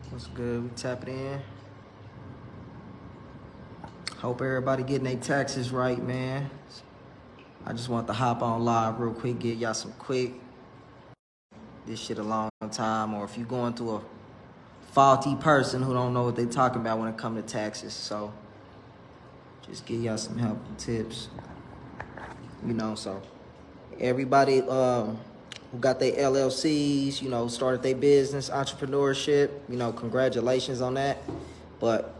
What's good? We tapping in. Hope everybody getting their taxes right, man. I just want to hop on live real quick, get y'all some quick. This shit a long time, or if you going through a faulty person who don't know what they talking about when it come to taxes. So just give y'all some help and tips. So everybody who got their LLCs, started their business, entrepreneurship, congratulations on that. But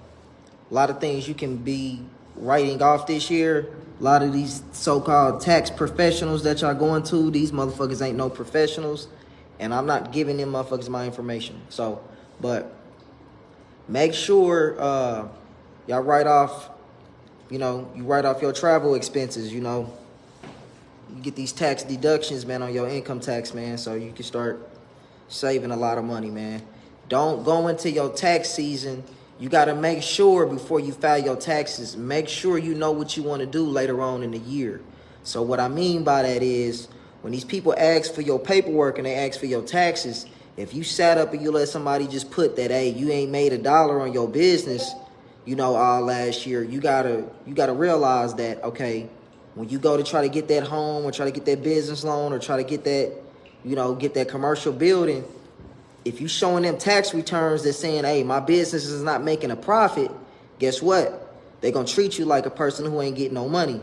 a lot of things you can be writing off this year. A lot of these so-called tax professionals that y'all going to, these motherfuckers ain't no professionals. And I'm not giving them motherfuckers my information. But make sure y'all write off, you write off your travel expenses, You get these tax deductions, man, on your income tax, man, so you can start saving a lot of money, man. Don't go into your tax season. You got to make sure before you file your taxes, make sure you know what you want to do later on in the year. So what I mean by that is when these people ask for your paperwork and they ask for your taxes, if you sat up and you let somebody just put that, hey, you ain't made $1 on your business, all last year, you gotta realize that, okay, when you go to try to get that home or try to get that business loan or try to get that, get that commercial building, if you showing them tax returns that's saying, hey, my business is not making a profit, guess what? They're going to treat you like a person who ain't getting no money.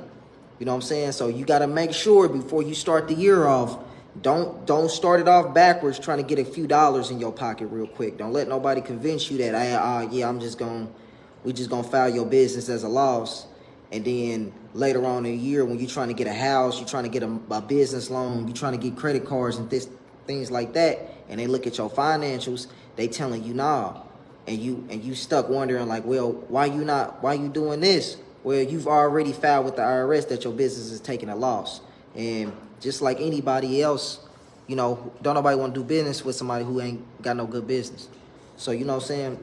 You know what I'm saying? So you got to make sure before you start the year off, don't start it off backwards trying to get a few dollars in your pocket real quick. Don't let nobody convince you that, we just going to file your business as a loss. And then later on in the year when you're trying to get a house, you're trying to get a business loan, you're trying to get credit cards and things like that, and they look at your financials, they telling you nah. And you stuck wondering like, well, why you doing this? Well, you've already filed with the IRS that your business is taking a loss. And just like anybody else, don't nobody want to do business with somebody who ain't got no good business. So, you know what I'm saying?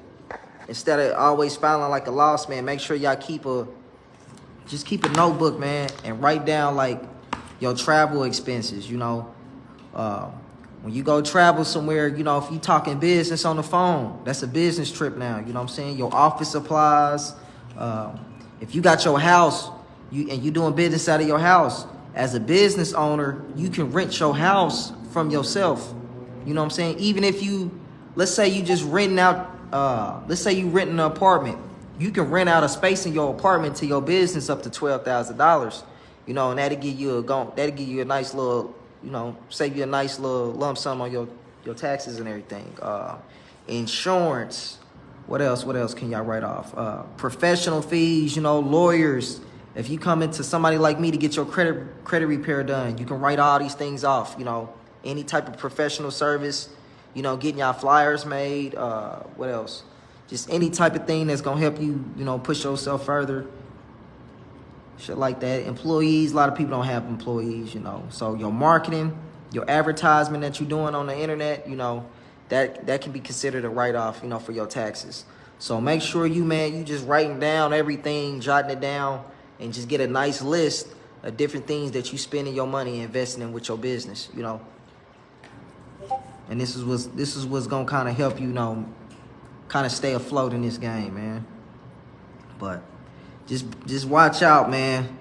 Instead of always filing like a loss, man, make sure y'all keep a notebook, man, and write down like your travel expenses, when you go travel somewhere, if you talking business on the phone, that's a business trip now, you know what I'm saying? Your office supplies, if you got your house, you doing business out of your house, as a business owner, you can rent your house from yourself, you know what I'm saying? Even if let's say you just renting out, let's say you renting an apartment, you can rent out a space in your apartment to your business up to $12,000, and that'll give you a nice little, save you a nice little lump sum on your taxes and everything. Insurance. What else can y'all write off? Professional fees, lawyers. If you come into somebody like me to get your credit repair done, you can write all these things off, any type of professional service, getting y'all flyers made. What else? Just any type of thing that's going to help you, push yourself further. Shit like that. Employees, a lot of people don't have employees, So your marketing, your advertisement that you're doing on the internet, that can be considered a write-off, for your taxes. So make sure you just writing down everything, jotting it down, and just get a nice list of different things that you spending your money investing in with your business, And this is what's going to kind of help you, kind of stay afloat in this game, man. But just watch out, man.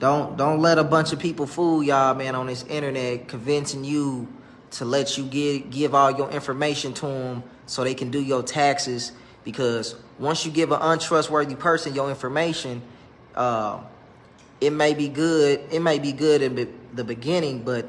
Don't let a bunch of people fool y'all, man, on this internet, convincing you to let you give all your information to them so they can do your taxes. Because once you give an untrustworthy person your information, it may be good. It may be good in the beginning, but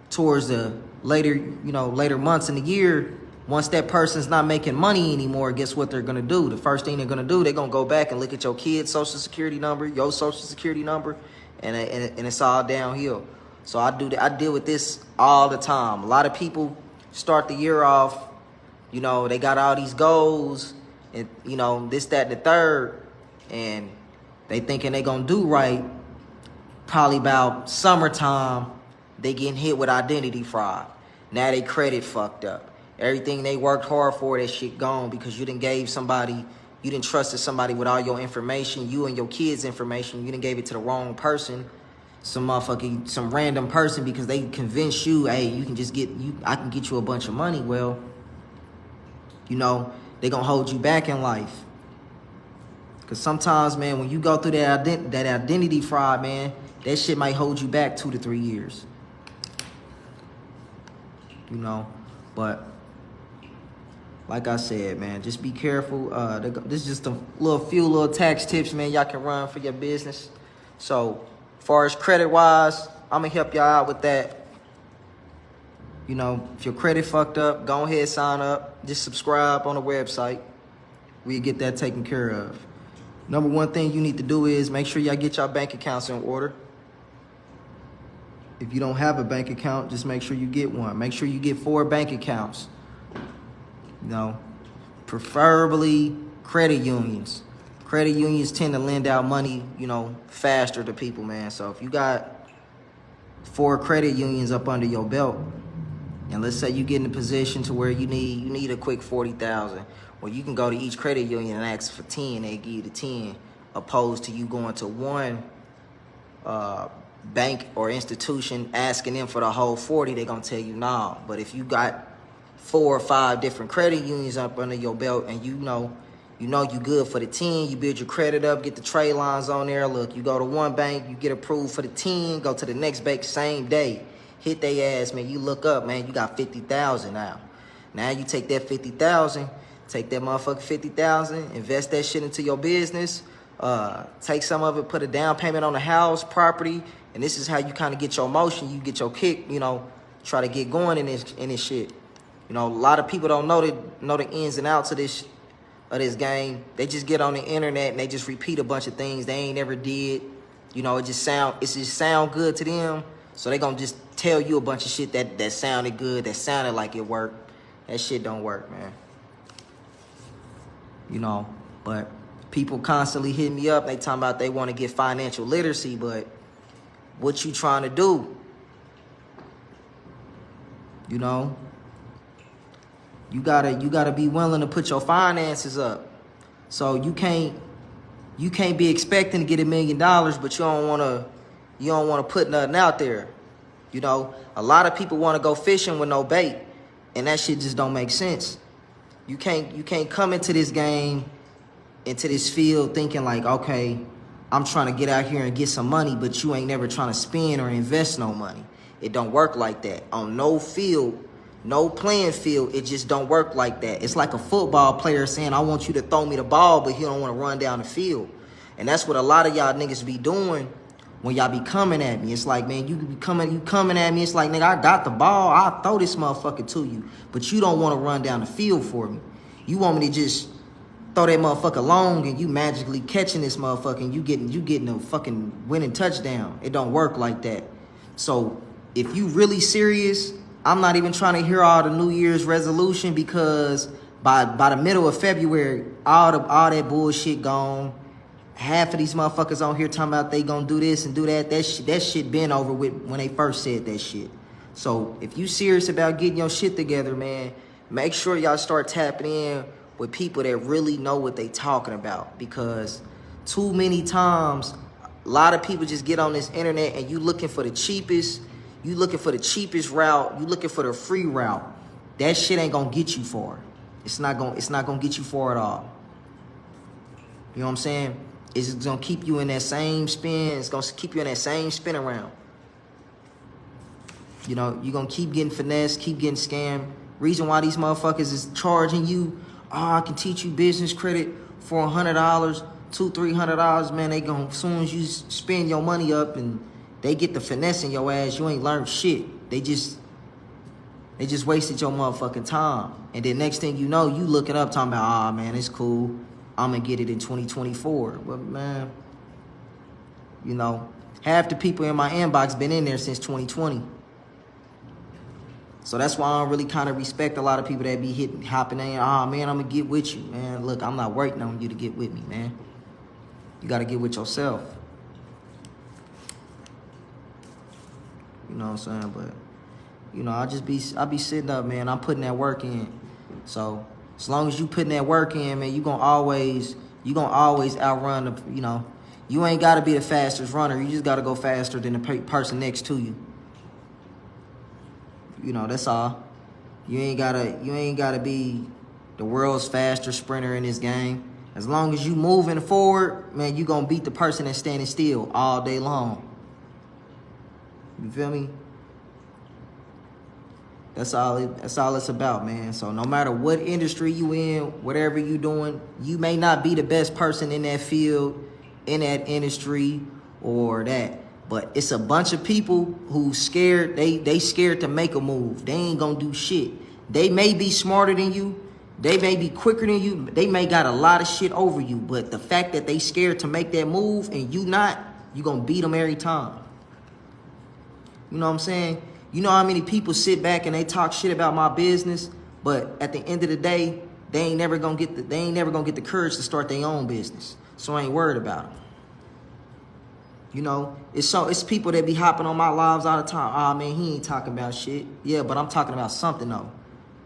towards the later months in the year, once that person's not making money anymore, guess what they're going to do? The first thing they're going to do, they're going to go back and look at your kid's social security number, your social security number, and it's all downhill. So I deal with this all the time. A lot of people start the year off, they got all these goals and, this, that, and the third, and they thinking they going to do right. Probably about summertime, they getting hit with identity fraud. Now they credit fucked up. Everything they worked hard for, that shit gone because you didn't trusted somebody with all your information, you and your kids' information. You didn't gave it to the wrong person, some random person, because they convinced you, hey, I can get you a bunch of money. Well, they gonna hold you back in life. Cause sometimes, man, when you go through that identity fraud, man, that shit might hold you back 2 to 3 years. You know, but like I said, man, just be careful. This is just a few little tax tips, man, y'all can run for your business. So, as far as credit-wise, I'm gonna help y'all out with that. You know, if your credit fucked up, go ahead, sign up. Just subscribe on the website. We'll get that taken care of. Number one thing you need to do is make sure y'all get your bank accounts in order. If you don't have a bank account, just make sure you get one. Make sure you get 4 bank accounts. You know, preferably credit unions. Credit unions tend to lend out money, you know, faster to people, man. So if you got 4 credit unions up under your belt, and let's say you get in a position to where you need a quick 40,000, well, you can go to each credit union and ask for 10. They give you the 10, opposed to you going to one bank or institution asking them for the whole 40. They're gonna tell you nah. But if you got 4 or 5 different credit unions up under your belt, and you know you good for the 10, you build your credit up, get the trade lines on there. Look, you go to one bank, you get approved for the 10, go to the next bank same day, hit they ass, man. You look up, man, you got 50,000 now. Now you take that 50,000, take that motherfucking 50,000, invest that shit into your business. Take some of it, put a down payment on the house, property, and this is how you kind of get your motion, you get your kick, you know, try to get going in this shit. You know, a lot of people don't know the ins and outs of this game. They just get on the internet and they just repeat a bunch of things they ain't never did. You know, it just sound good to them, so they gonna just tell you a bunch of shit that sounded good, that sounded like it worked. That shit don't work, man. You know, but people constantly hit me up. They talking about they want to get financial literacy, but what you trying to do? You know, you gotta be willing to put your finances up. So you can't be expecting to get $1 million, but you don't wanna put nothing out there. You know, a lot of people want to go fishing with no bait, and that shit just don't make sense. You can't come into this game, into this field thinking like, okay, I'm trying to get out here and get some money, but you ain't never trying to spend or invest no money. It don't work like that. On no field, no playing field, it just don't work like that. It's like a football player saying, I want you to throw me the ball, but he don't want to run down the field. And that's what a lot of y'all niggas be doing when y'all be coming at me. It's like, man, you coming at me. It's like, nigga, I got the ball. I'll throw this motherfucker to you, but you don't want to run down the field for me. You want me to just throw that motherfucker long and you magically catching this motherfucker and you getting a fucking winning touchdown. It don't work like that. So if you really serious, I'm not even trying to hear all the New Year's resolution, because by the middle of February, all that bullshit gone. Half of these motherfuckers on here talking about they gonna do this and do that. That shit been over with when they first said that shit. So if you serious about getting your shit together, man, make sure y'all start tapping in with people that really know what they talking about, because too many times a lot of people just get on this internet and you looking for the cheapest route, you looking for the free route. That shit ain't gonna get you far. It's not gonna get you far at all. You know what I'm saying? It's gonna keep you in that same spin. It's gonna keep you in that same spin around. You know, you're gonna keep getting finessed, keep getting scammed. Reason why these motherfuckers is charging you, I can teach you business credit for $100, $200-$300, man. They gonna, as soon as you spend your money up and they get the finesse in your ass, you ain't learned shit. They just wasted your motherfucking time. And then next thing you know, you looking up talking about, man, it's cool, I'm gonna get it in 2024. But man, you know, half the people in my inbox been in there since 2020. So that's why I don't really kind of respect a lot of people that be hopping in. Man, I'm gonna get with you, man. Look, I'm not waiting on you to get with me, man. You gotta get with yourself. You know what I'm saying? But you know, I be sitting up, man. I'm putting that work in. So as long as you putting that work in, man, you gonna always outrun the, you know, you ain't gotta be the fastest runner. You just gotta go faster than the person next to you. You know, that's all. You ain't gotta be the world's fastest sprinter in this game. As long as you moving forward, man, you gonna beat the person that's standing still all day long. You feel me? That's all it's about, man. So no matter what industry you in, whatever you doing, you may not be the best person in that field, in that industry, or that. But it's a bunch of people who scared, they scared to make a move. They ain't gonna do shit. They may be smarter than you. They may be quicker than you. They may got a lot of shit over you. But the fact that they scared to make that move and you not, you gonna beat them every time. You know what I'm saying? You know how many people sit back and they talk shit about my business, but at the end of the day, they ain't never gonna get the courage to start their own business. So I ain't worried about them. You know, it's people that be hopping on my lives all the time. Ah, man, he ain't talking about shit. Yeah, but I'm talking about something though.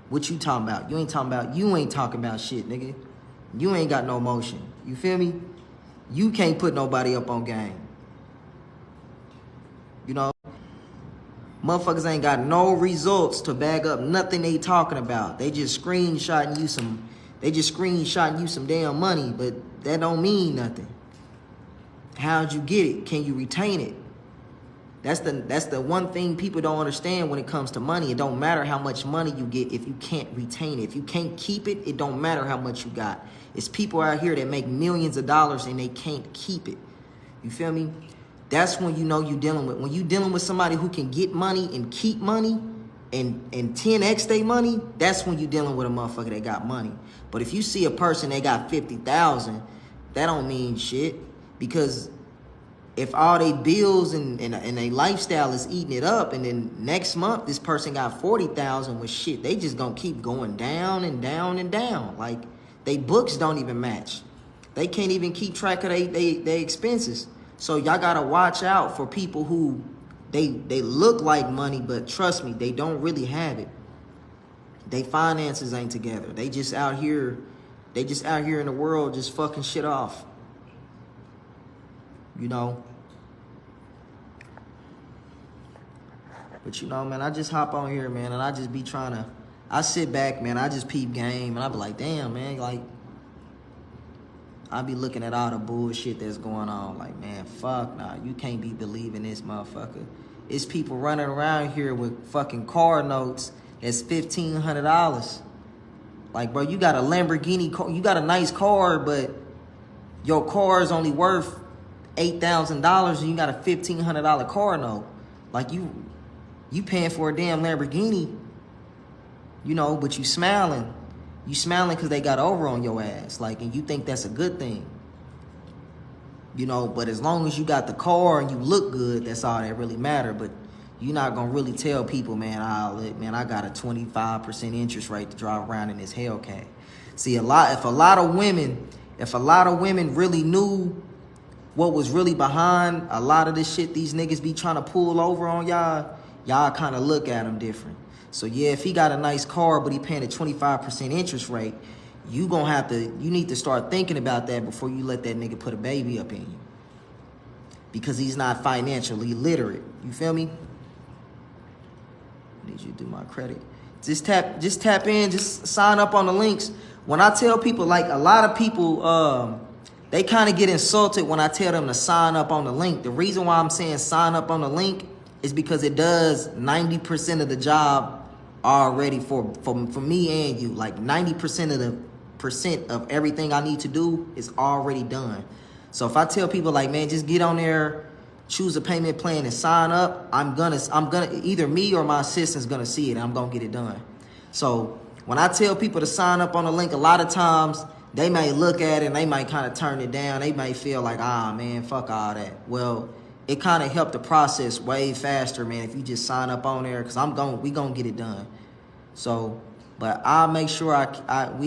What you talking about? You ain't talking about shit, nigga. You ain't got no motion. You feel me? You can't put nobody up on game. You know? Motherfuckers ain't got no results to bag up nothing they talking about. They just screenshotting you some damn money, but that don't mean nothing. How'd you get it? Can you retain it? That's the one thing people don't understand when it comes to money. It don't matter how much money you get if you can't retain it. If you can't keep it, it don't matter how much you got. It's people out here that make millions of dollars and they can't keep it. You feel me? That's when you know you're dealing with. When you're dealing with somebody who can get money and keep money and 10x their money, that's when you're dealing with a motherfucker that got money. But if you see a person that got 50,000, that don't mean shit. Because if all they bills and their lifestyle is eating it up, and then next month this person got 40,000 with shit, they just gonna keep going down and down and down. Like, they books don't even match. They can't even keep track of they expenses. So y'all gotta watch out for people who they look like money, but trust me, they don't really have it. They finances ain't together. They just out here in the world just fucking shit off. You know? But you know, man, I just hop on here, man, and I just be I sit back, man, I just peep game, and I be like, damn, man, like, I be looking at all the bullshit that's going on. Like, man, fuck nah. You can't be believing this motherfucker. It's people running around here with fucking car notes that's $1,500. Like, bro, you got a Lamborghini car. You got a nice car, but your car is only worth $8,000 and you got a $1,500 car note. Like, you paying for a damn Lamborghini, you know, but you smiling. You smiling because they got over on your ass, like, and you think that's a good thing. You know, but as long as you got the car and you look good, that's all that really matter. But you're not going to really tell people, man, I got a 25% interest rate to drive around in this Hellcat. See, if a lot of women really knew what was really behind a lot of this shit these niggas be trying to pull over on y'all kind of look at them different. So yeah, if he got a nice car, but he paying a 25% interest rate, you need to start thinking about that before you let that nigga put a baby up in you. Because he's not financially literate. You feel me? I need you to do my credit. Just tap in, just sign up on the links. When I tell people, like, a lot of people, they kind of get insulted when I tell them to sign up on the link. The reason why I'm saying sign up on the link is because it does 90% of the job already for me and you. Like, 90% of everything I need to do is already done. So if I tell people, like, man, just get on there, choose a payment plan and sign up, I'm gonna either me or my assistant's gonna see it and I'm gonna get it done. So when I tell people to sign up on the link, a lot of times they may look at it and they might kind of turn it down. They may feel like, man, fuck all that. Well, it kind of helped the process way faster, man, if you just sign up on there, because we gonna get it done. So, but I'll make sure I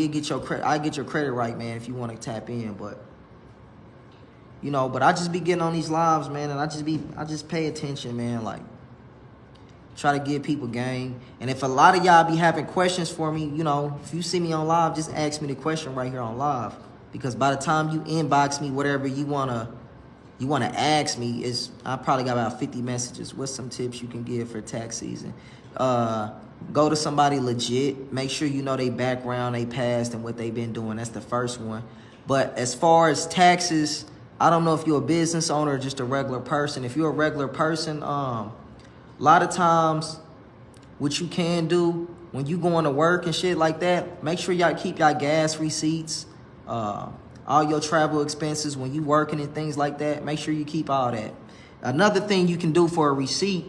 get your credit right, man, if you want to tap in. But you know, but I just be getting on these lives, man, and I just pay attention, man, like, try to give people game. And if a lot of y'all be having questions for me, you know, if you see me on live, just ask me the question right here on live. Because by the time you inbox me, whatever you wanna ask me, I probably got about 50 messages. What's some tips you can give for tax season? Go to somebody legit. Make sure you know their background, they past, and what they've been doing. That's the first one. But as far as taxes, I don't know if you're a business owner or just a regular person. If you're a regular person, a lot of times what you can do when you going to work and shit like that, make sure y'all keep y'all gas receipts, all your travel expenses when you working and things like that. Make sure you keep all that. Another thing you can do for a receipt,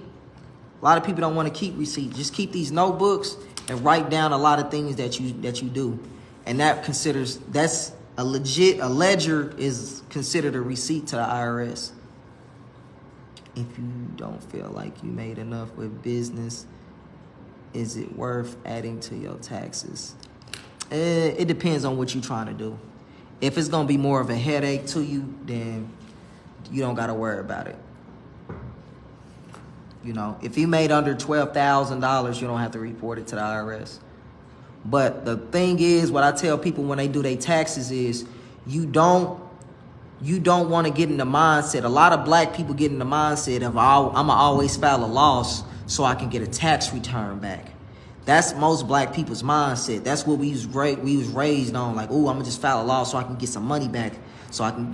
a lot of people don't want to keep receipts. Just keep these notebooks and write down a lot of things that you do. And that's a ledger is considered a receipt to the IRS. If you don't feel like you made enough with business, is it worth adding to your taxes? It depends on what you're trying to do. If it's going to be more of a headache to you, then you don't got to worry about it. You know, if you made under $12,000, you don't have to report it to the IRS. But the thing is, what I tell people when they do their taxes is you don't want to get in the mindset. A lot of black people get in the mindset of I'm going to always file a loss so I can get a tax return back. That's most black people's mindset. That's what we was raised on. Like, oh, I'm going to just file a loss so I can get some money back so I can,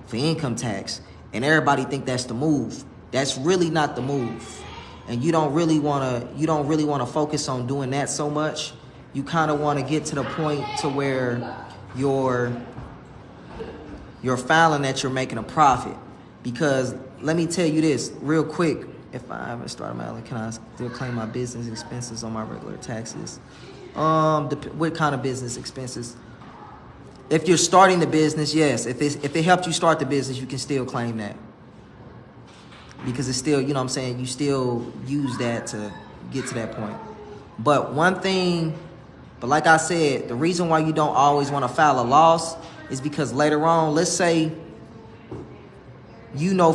for income tax. And everybody think that's the move. That's really not the move. And you don't really want to focus on doing that so much. You kind of want to get to the point to where you're filing that you're making a profit. Because let me tell you this real quick. If I haven't started my LLC, can I still claim my business expenses on my regular taxes? What kind of business expenses? If you're starting the business, yes. If it helped you start the business, you can still claim that. Because it's still, you still use that to get to that point. But like I said, the reason why you don't always want to file a loss is because later on, let's say,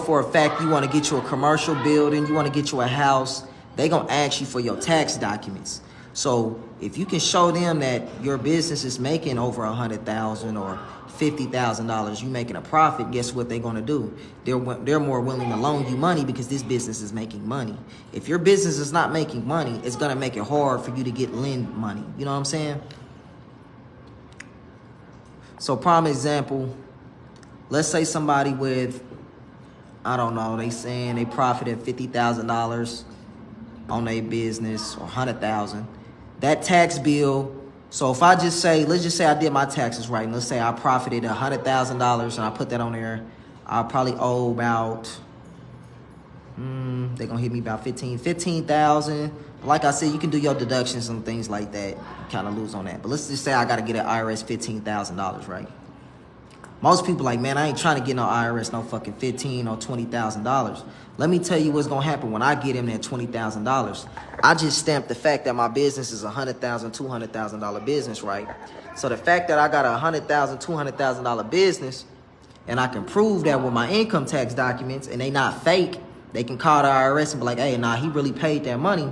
for a fact you want to get you a commercial building, you want to get you a house, they're going to ask you for your tax documents. So if you can show them that your business is making over $100,000 or $50,000, you making a profit, guess what they're going to do? They're more willing to loan you money because this business is making money. If your business is not making money, it's going to make it hard for you to lend money. You know what I'm saying? So prime example, let's say somebody with, I don't know, they saying they profited $50,000 on their business or $100,000. That tax bill. So if I just say, let's just say I did my taxes right, and let's say I profited $100,000 and I put that on there, I'll probably owe about, they're going to hit me about $15,000. Like I said, you can do your deductions and things like that. You kind of lose on that. But let's just say I got to get an IRS $15,000, right? Most people like, man, I ain't trying to get no IRS no fucking $15,000 or $20,000. Let me tell you what's going to happen when I get him that $20,000. I just stamped the fact that my business is a $100,000, $200,000 business, right? So the fact that I got a $100,000, $200,000 business, and I can prove that with my income tax documents, and they not fake, they can call the IRS and be like, hey, nah, he really paid that money.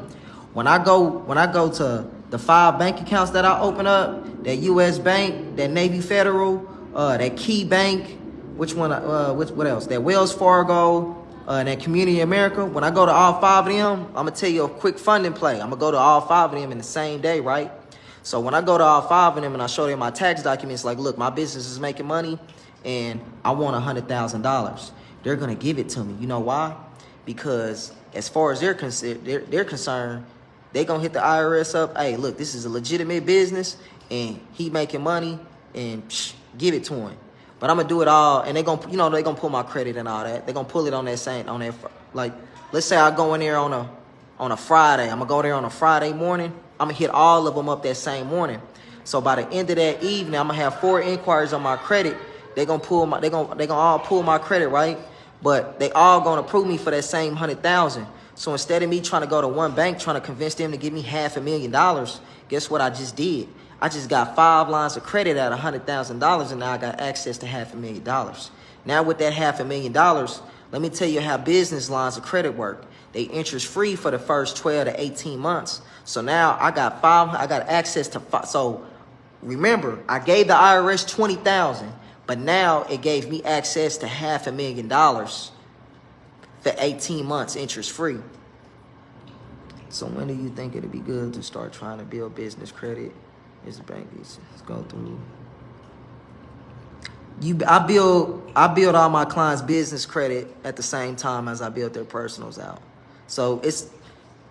When I go to the 5 bank accounts that I open up, that U.S. Bank, that Navy Federal, that Key Bank, what else? That Wells Fargo, and that Community America. When I go to all 5 of them, I'm going to tell you a quick funding play. I'm going to go to all 5 of them in the same day, right? So when I go to all 5 of them and I show them my tax documents, like, look, my business is making money and I want $100,000. They're going to give it to me. You know why? Because as far as they're concerned, they're going to hit the IRS up. Hey, look, this is a legitimate business and he making money, and give it to him. But I'm gonna do it all, and they're gonna pull my credit and all that. They're gonna pull it on that like, let's say I go in there on a Friday. I'm gonna go there on a Friday morning. I'm gonna hit all of them up that same morning. So by the end of that evening, I'm gonna have 4 inquiries on my credit. They're gonna all pull my credit, right? But they all gonna approve me for that same $100,000. So instead of me trying to go to one bank trying to convince them to give me $500,000, guess what I just did? I just got 5 lines of credit at $100,000, and now I got access to $500,000. Now with that $500,000, let me tell you how business lines of credit work. They interest free for the first 12 to 18 months. So now I got access to 5. So remember, I gave the IRS $20,000, but now it gave me access to $500,000 for 18 months interest free. So when do you think it'd be good to start trying to build business credit? Is the bank let's go through. I build all my clients' business credit at the same time as I build their personals out. So it's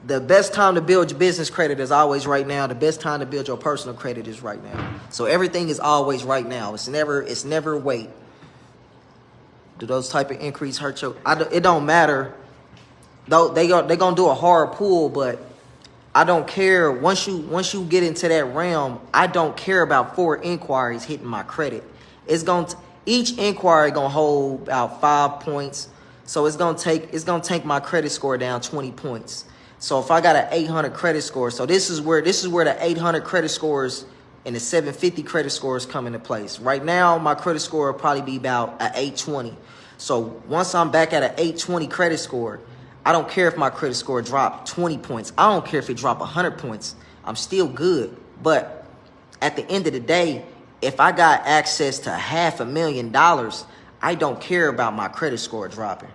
the best time to build your business credit is always right now. The best time to build your personal credit is right now. So everything is always right now. It's never wait. Do those type of increase hurt your? It don't matter. Though they gonna do a hard pull, but I don't care. Once you get into that realm, I don't care about 4 inquiries hitting my credit. Each inquiry gonna hold about 5 points. So it's gonna take my credit score down 20 points. So if I got an 800 credit score, so this is where the 800 credit scores and the 750 credit scores come into place. Right now, my credit score will probably be about an 820. So once I'm back at an 820 credit score, I don't care if my credit score dropped 20 points. I don't care if it dropped 100 points. I'm still good. But at the end of the day, if I got access to $500,000, I don't care about my credit score dropping.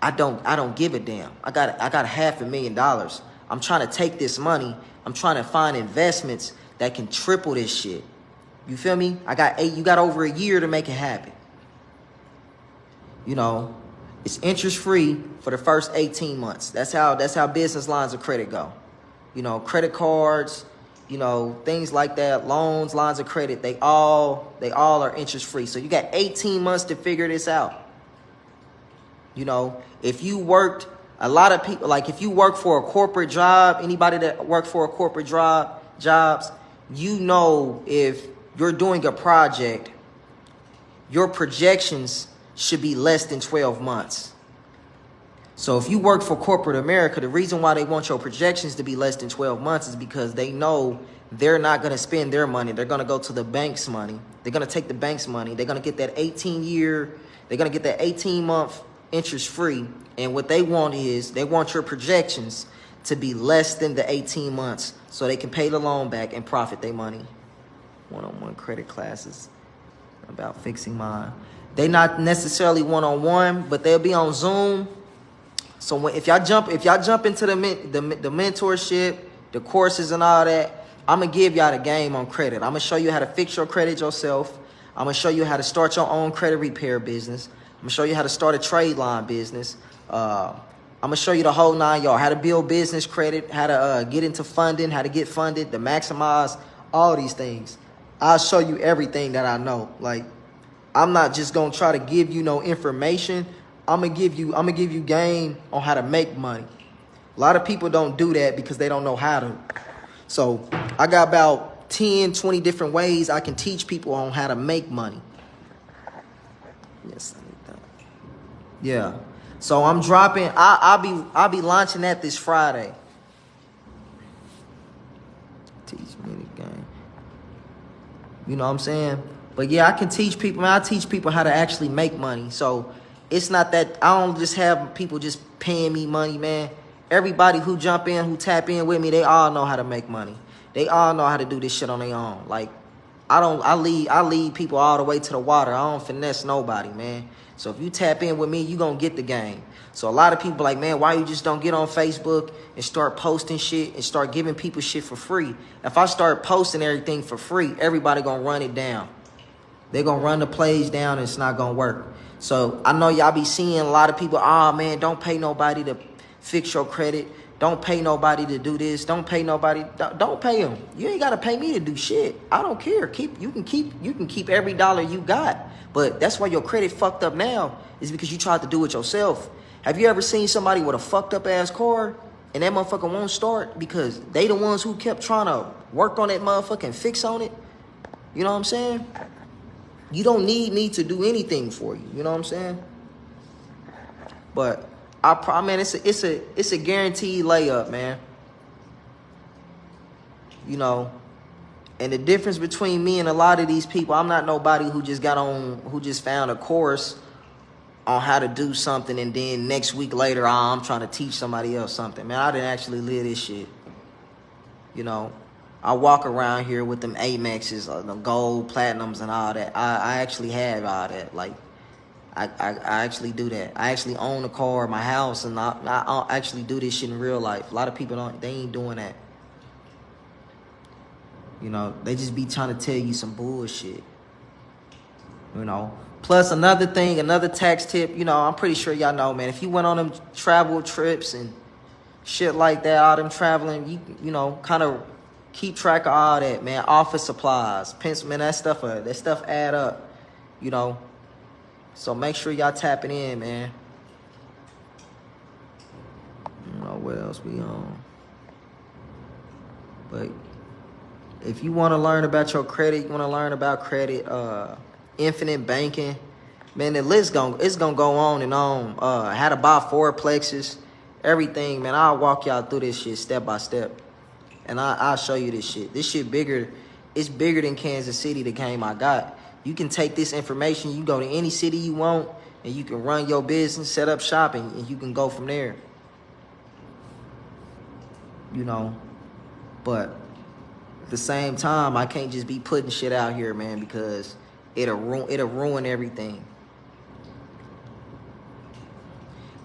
I don't give a damn. I got $500,000. I'm trying to take this money. I'm trying to find investments that can triple this shit. You feel me? You got over a year to make it happen. You know, it's interest free for the first 18 months. That's how business lines of credit go. You know, credit cards, you know, things like that, loans, lines of credit, they all are interest free. So you got 18 months to figure this out. You know, if you worked, a lot of people, like if you work for a corporate job, anybody that work for a corporate jobs, you know, if you're doing a project, your projections should be less than 12 months. So if you work for corporate America, the reason why they want your projections to be less than 12 months is because they know they're not going to spend their money. They're going to go to the bank's money. They're going to take the bank's money. They're going to get that 18-month interest free. And what they want is they want your projections to be less than the 18 months so they can pay the loan back and profit their money. One-on-one credit classes about fixing mine. They not necessarily one-on-one, but they'll be on Zoom. So if y'all jump into the mentorship, the courses and all that, I'm gonna give y'all the game on credit. I'm gonna show you how to fix your credit yourself. I'm gonna show you how to start your own credit repair business. I'm gonna show you how to start a trade line business. I'm gonna show you the whole 9 yards, how to build business credit, how to get into funding, how to get funded, to maximize all these things. I'll show you everything that I know. Like, I'm not just gonna try to give you no information. I'm gonna give you game on how to make money. A lot of people don't do that because they don't know how to. So I got about 10, 20 different ways I can teach people on how to make money. Yes, I need that. Yeah. So I'm dropping. I'll be launching that this Friday. Teach me the game. You know what I'm saying? But yeah, I can teach people. Man, I teach people how to actually make money. So it's not that I don't just have people just paying me money, man. Everybody who jump in, who tap in with me, they all know how to make money. They all know how to do this shit on their own. Like, I lead people all the way to the water. I don't finesse nobody, man. So if you tap in with me, you gonna get the game. So a lot of people like, man, why you just don't get on Facebook and start posting shit and start giving people shit for free? If I start posting everything for free, everybody gonna run it down. They're going to run the plays down and it's not going to work. So I know y'all be seeing a lot of people, man, don't pay nobody to fix your credit. Don't pay nobody to do this. Don't pay nobody. Don't pay them. You ain't got to pay me to do shit. I don't care. You can keep every dollar you got. But that's why your credit fucked up now is because you tried to do it yourself. Have you ever seen somebody with a fucked up ass car and that motherfucker won't start because they the ones who kept trying to work on that motherfucker and fix on it? You know what I'm saying? You don't need me to do anything for you. You know what I'm saying? But man, it's a guaranteed layup, man. You know, and the difference between me and a lot of these people, I'm not nobody who just found a course on how to do something and then next week later, I'm trying to teach somebody else something. Man, I didn't actually live this shit. You know, I walk around here with them Amexes, the gold, platinums, and all that. I actually have all that. Like, I actually do that. I actually own a car, my house, and I actually do this shit in real life. A lot of people they ain't doing that. You know, they just be trying to tell you some bullshit. You know. Plus another thing, another tax tip, you know, I'm pretty sure y'all know, man, if you went on them travel trips and shit like that, all them traveling, you know, kind of keep track of all that, man. Office supplies, pencil, man, that stuff add up, you know. So make sure y'all tapping in, man. I don't know what else we on. But if you want to learn about your credit, you want to learn about credit, infinite banking, man, the list it's gonna go on and on. How to buy fourplexes, everything, man. I'll walk y'all through this shit step by step. And I'll show you this shit. This shit bigger. It's bigger than Kansas City, the game I got. You can take this information, you go to any city you want, and you can run your business, set up shop, and you can go from there. You know, but at the same time, I can't just be putting shit out here, man, because it'll ruin everything.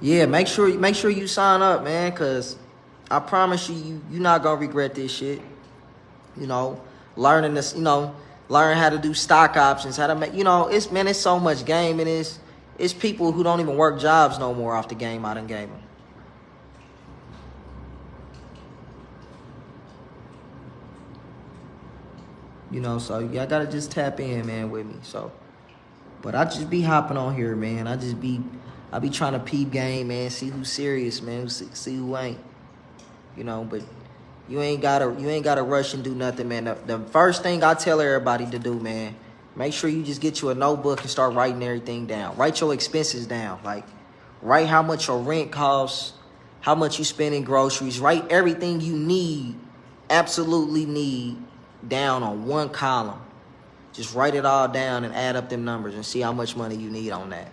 Yeah, make sure you sign up, man, because I promise you're not gonna regret this shit. You know, learning this, you know, learn how to do stock options, how to make, you know, it's so much game in this. It's people who don't even work jobs no more off the game I done gave them. You know, so y'all gotta just tap in, man, with me. So, but I just be hopping on here, man. I be trying to peep game, man, see who's serious, man, see who ain't. You know, but you ain't gotta rush and do nothing, man. The first thing I tell everybody to do, man, make sure you just get you a notebook and start writing everything down. Write your expenses down. Like, write how much your rent costs, how much you spend in groceries. Write everything you need, absolutely need, down on one column. Just write it all down and add up them numbers and see how much money you need on that.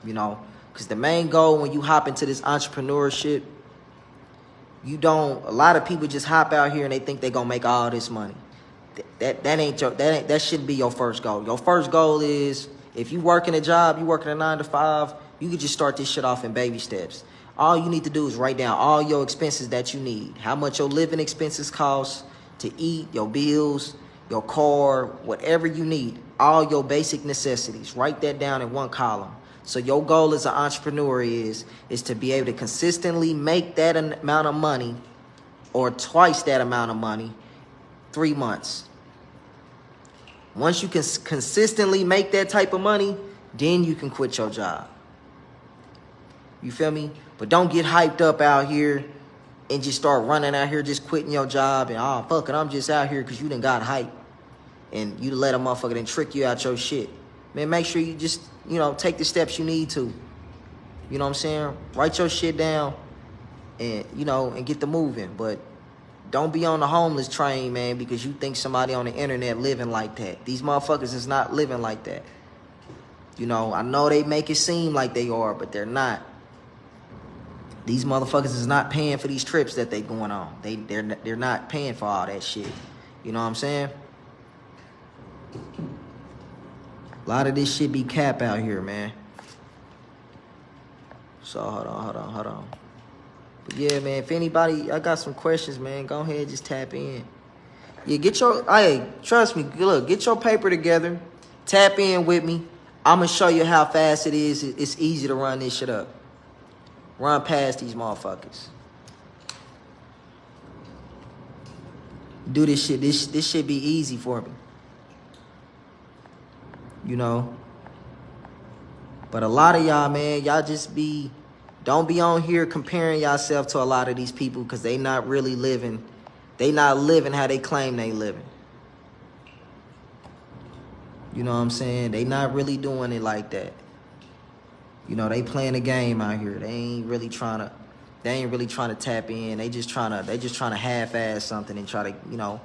You know, because the main goal when you hop into this entrepreneurship, a lot of people just hop out here and they think they're gonna make all this money. That shouldn't be your first goal. Your first goal is, if you working a job, you working a 9 to 5, you could just start this shit off in baby steps. All you need to do is write down all your expenses that you need, how much your living expenses cost to eat, your bills, your car, whatever you need, all your basic necessities. Write that down in one column. So your goal as an entrepreneur is to be able to consistently make that amount of money, or twice that amount of money, 3 months. Once you can consistently make that type of money, then you can quit your job. You feel me? But don't get hyped up out here and just start running out here just quitting your job and, oh, fuck it, I'm just out here because you done got hype. And you let a motherfucker then trick you out your shit. Man, make sure you just, you know, take the steps you need to. You know what I'm saying? Write your shit down and, you know, and get the moving. But don't be on the homeless train, man, because you think somebody on the internet living like that. These motherfuckers is not living like that. You know, I know they make it seem like they are, but they're not. These motherfuckers is not paying for these trips that they going on. They're not paying for all that shit. You know what I'm saying? A lot of this shit be cap out here, man. So hold on. But yeah, man, if anybody, I got some questions, man, go ahead, just tap in. Yeah, trust me, look, get your paper together, tap in with me. I'm gonna show you how fast it is. It's easy to run this shit up. Run past these motherfuckers. Do this shit. This shit be easy for me. You know. But a lot of y'all, man, y'all just don't be on here comparing yourself to a lot of these people, because they not really living. They not living how they claim they living. You know what I'm saying? They not really doing it like that. You know, they playing a game out here. They ain't really trying to tap in. They just trying to half-ass something and try to, you know,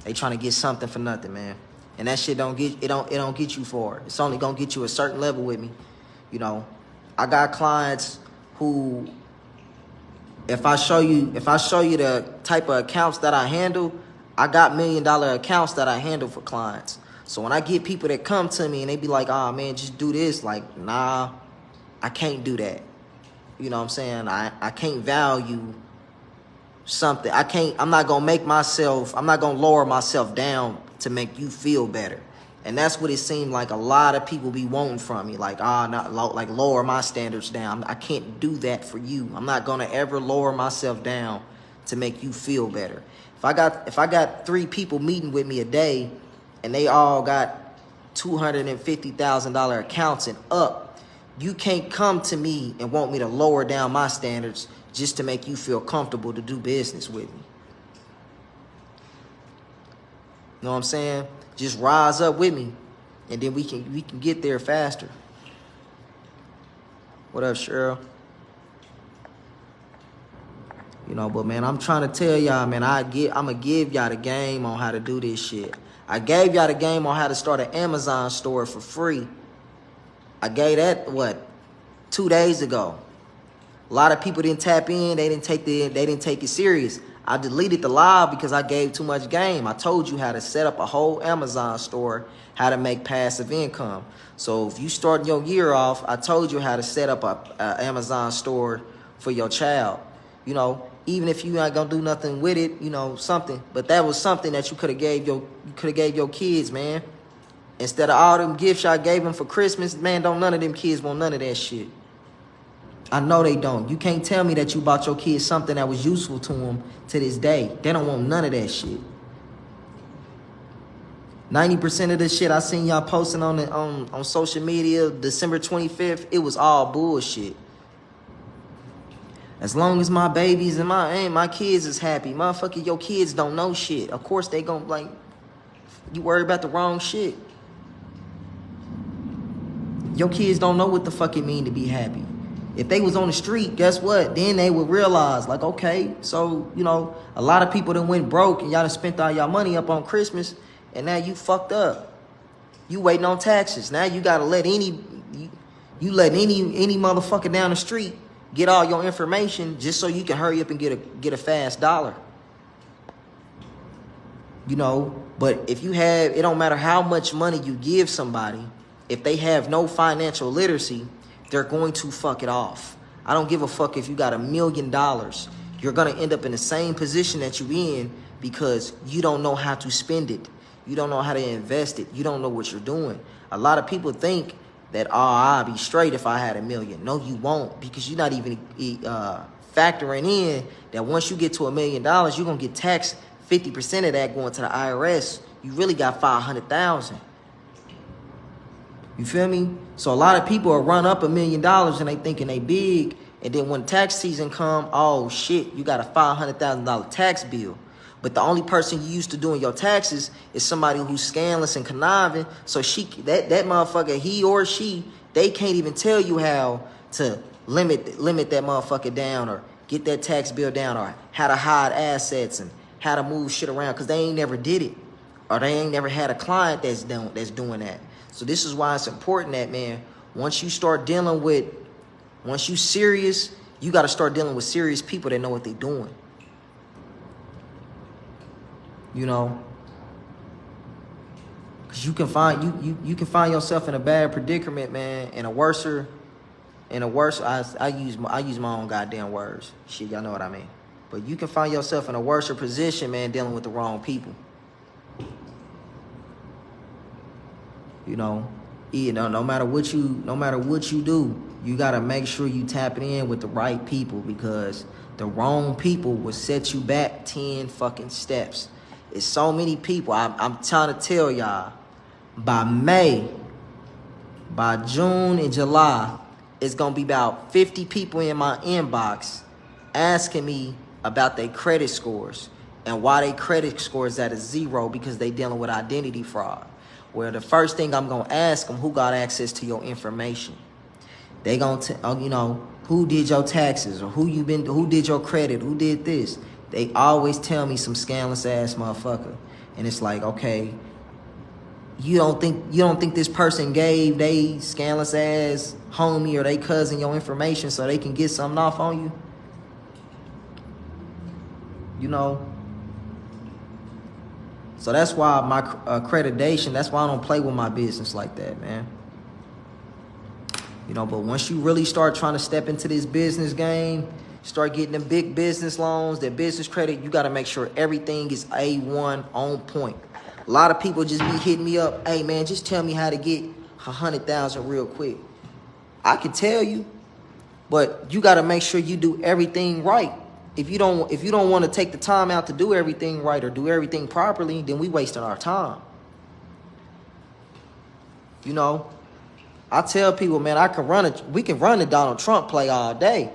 they trying to get something for nothing, man. And that shit don't get you far. It's only gonna get you a certain level with me. You know, I got clients who, if I show you the type of accounts that I handle, I got $1 million accounts that I handle for clients. So when I get people that come to me and they be like, oh man, just do this, like, nah, I can't do that. You know what I'm saying? I can't value something. I'm not going to lower myself down to make you feel better. And that's what it seemed like a lot of people be wanting from me. Like, like lower my standards down. I can't do that for you. I'm not going to ever lower myself down to make you feel better. If I got 3 people meeting with me a day and they all got $250,000 accounts and up, you can't come to me and want me to lower down my standards just to make you feel comfortable to do business with me. You know what I'm saying? Just rise up with me, and then we can get there faster. What up, Cheryl? You know, but man, I'm trying to tell y'all, man, I'm gonna give y'all the game on how to do this shit. I gave y'all the game on how to start an Amazon store for free. I gave that, 2 days ago. A lot of people didn't tap in. They didn't take it serious. I deleted the live because I gave too much game. I told you how to set up a whole Amazon store, how to make passive income. So if you start your year off, I told you how to set up a Amazon store for your child. You know, even if you not gonna do nothing with it, you know, something. But that was something that you could have gave your kids, man. Instead of all them gifts I gave them for Christmas, man, don't none of them kids want none of that shit. I know they don't. You can't tell me that you bought your kids something that was useful to them to this day. They don't want none of that shit. 90% of the shit I seen y'all posting on social media December 25th, it was all bullshit. As long as my babies and my kids is happy, motherfucker, your kids don't know shit. Of course they gon' like, you worry about the wrong shit. Your kids don't know what the fuck it mean to be happy. If they was on the street, guess what? Then they would realize, like, okay, so, you know, a lot of people done went broke and y'all done spent all y'all money up on Christmas, and now you fucked up. You waiting on taxes. Now you gotta let any motherfucker down the street get all your information just so you can hurry up and get a fast dollar. You know, but if you have, it don't matter how much money you give somebody, if they have no financial literacy, they're going to fuck it off. I don't give a fuck if you got $1 million. You're going to end up in the same position that you in because you don't know how to spend it. You don't know how to invest it. You don't know what you're doing. A lot of people think that, I'll be straight if I had $1 million. No, you won't, because you're not even factoring in that once you get to $1 million, you're going to get taxed 50% of that going to the IRS. You really got $500,000. You feel me? So a lot of people will run up $1 million and they thinking they big. And then when tax season come, oh shit, you got a $500,000 tax bill. But the only person you used to doing your taxes is somebody who's scandalous and conniving. So that motherfucker, he or she, they can't even tell you how to limit that motherfucker down or get that tax bill down or how to hide assets and how to move shit around because they ain't never did it. Or they ain't never had a client that's doing that. So this is why it's important that, man, once you serious, you got to start dealing with serious people that know what they're doing. You know, because you can find yourself in a bad predicament, man, I use my own goddamn words. Shit, y'all know what I mean. But you can find yourself in a worse position, man, dealing with the wrong people. You know, no matter what you do, you gotta make sure you tap in with the right people because the wrong people will set you back 10 fucking steps. It's so many people. I'm trying to tell y'all, by June and July, it's gonna be about 50 people in my inbox asking me about their credit scores and why their credit score is at a 0 because they dealing with identity fraud. Where the first thing I'm gonna ask them, who got access to your information? They gonna who did your taxes or who did your credit, who did this? They always tell me some scandalous ass motherfucker, and it's like, okay, you don't think this person gave they scandalous ass homie or they cousin your information so they can get something off on you? You know. So that's why my accreditation, that's why I don't play with my business like that, man. You know, but once you really start trying to step into this business game, start getting them big business loans, that business credit, you got to make sure everything is A1 on point. A lot of people just be hitting me up, hey man, just tell me how to get 100,000 real quick. I can tell you, but you got to make sure you do everything right. If you don't want to take the time out to do everything right or do everything properly, then we wasting our time. You know, I tell people, man, we can run the Donald Trump play all day.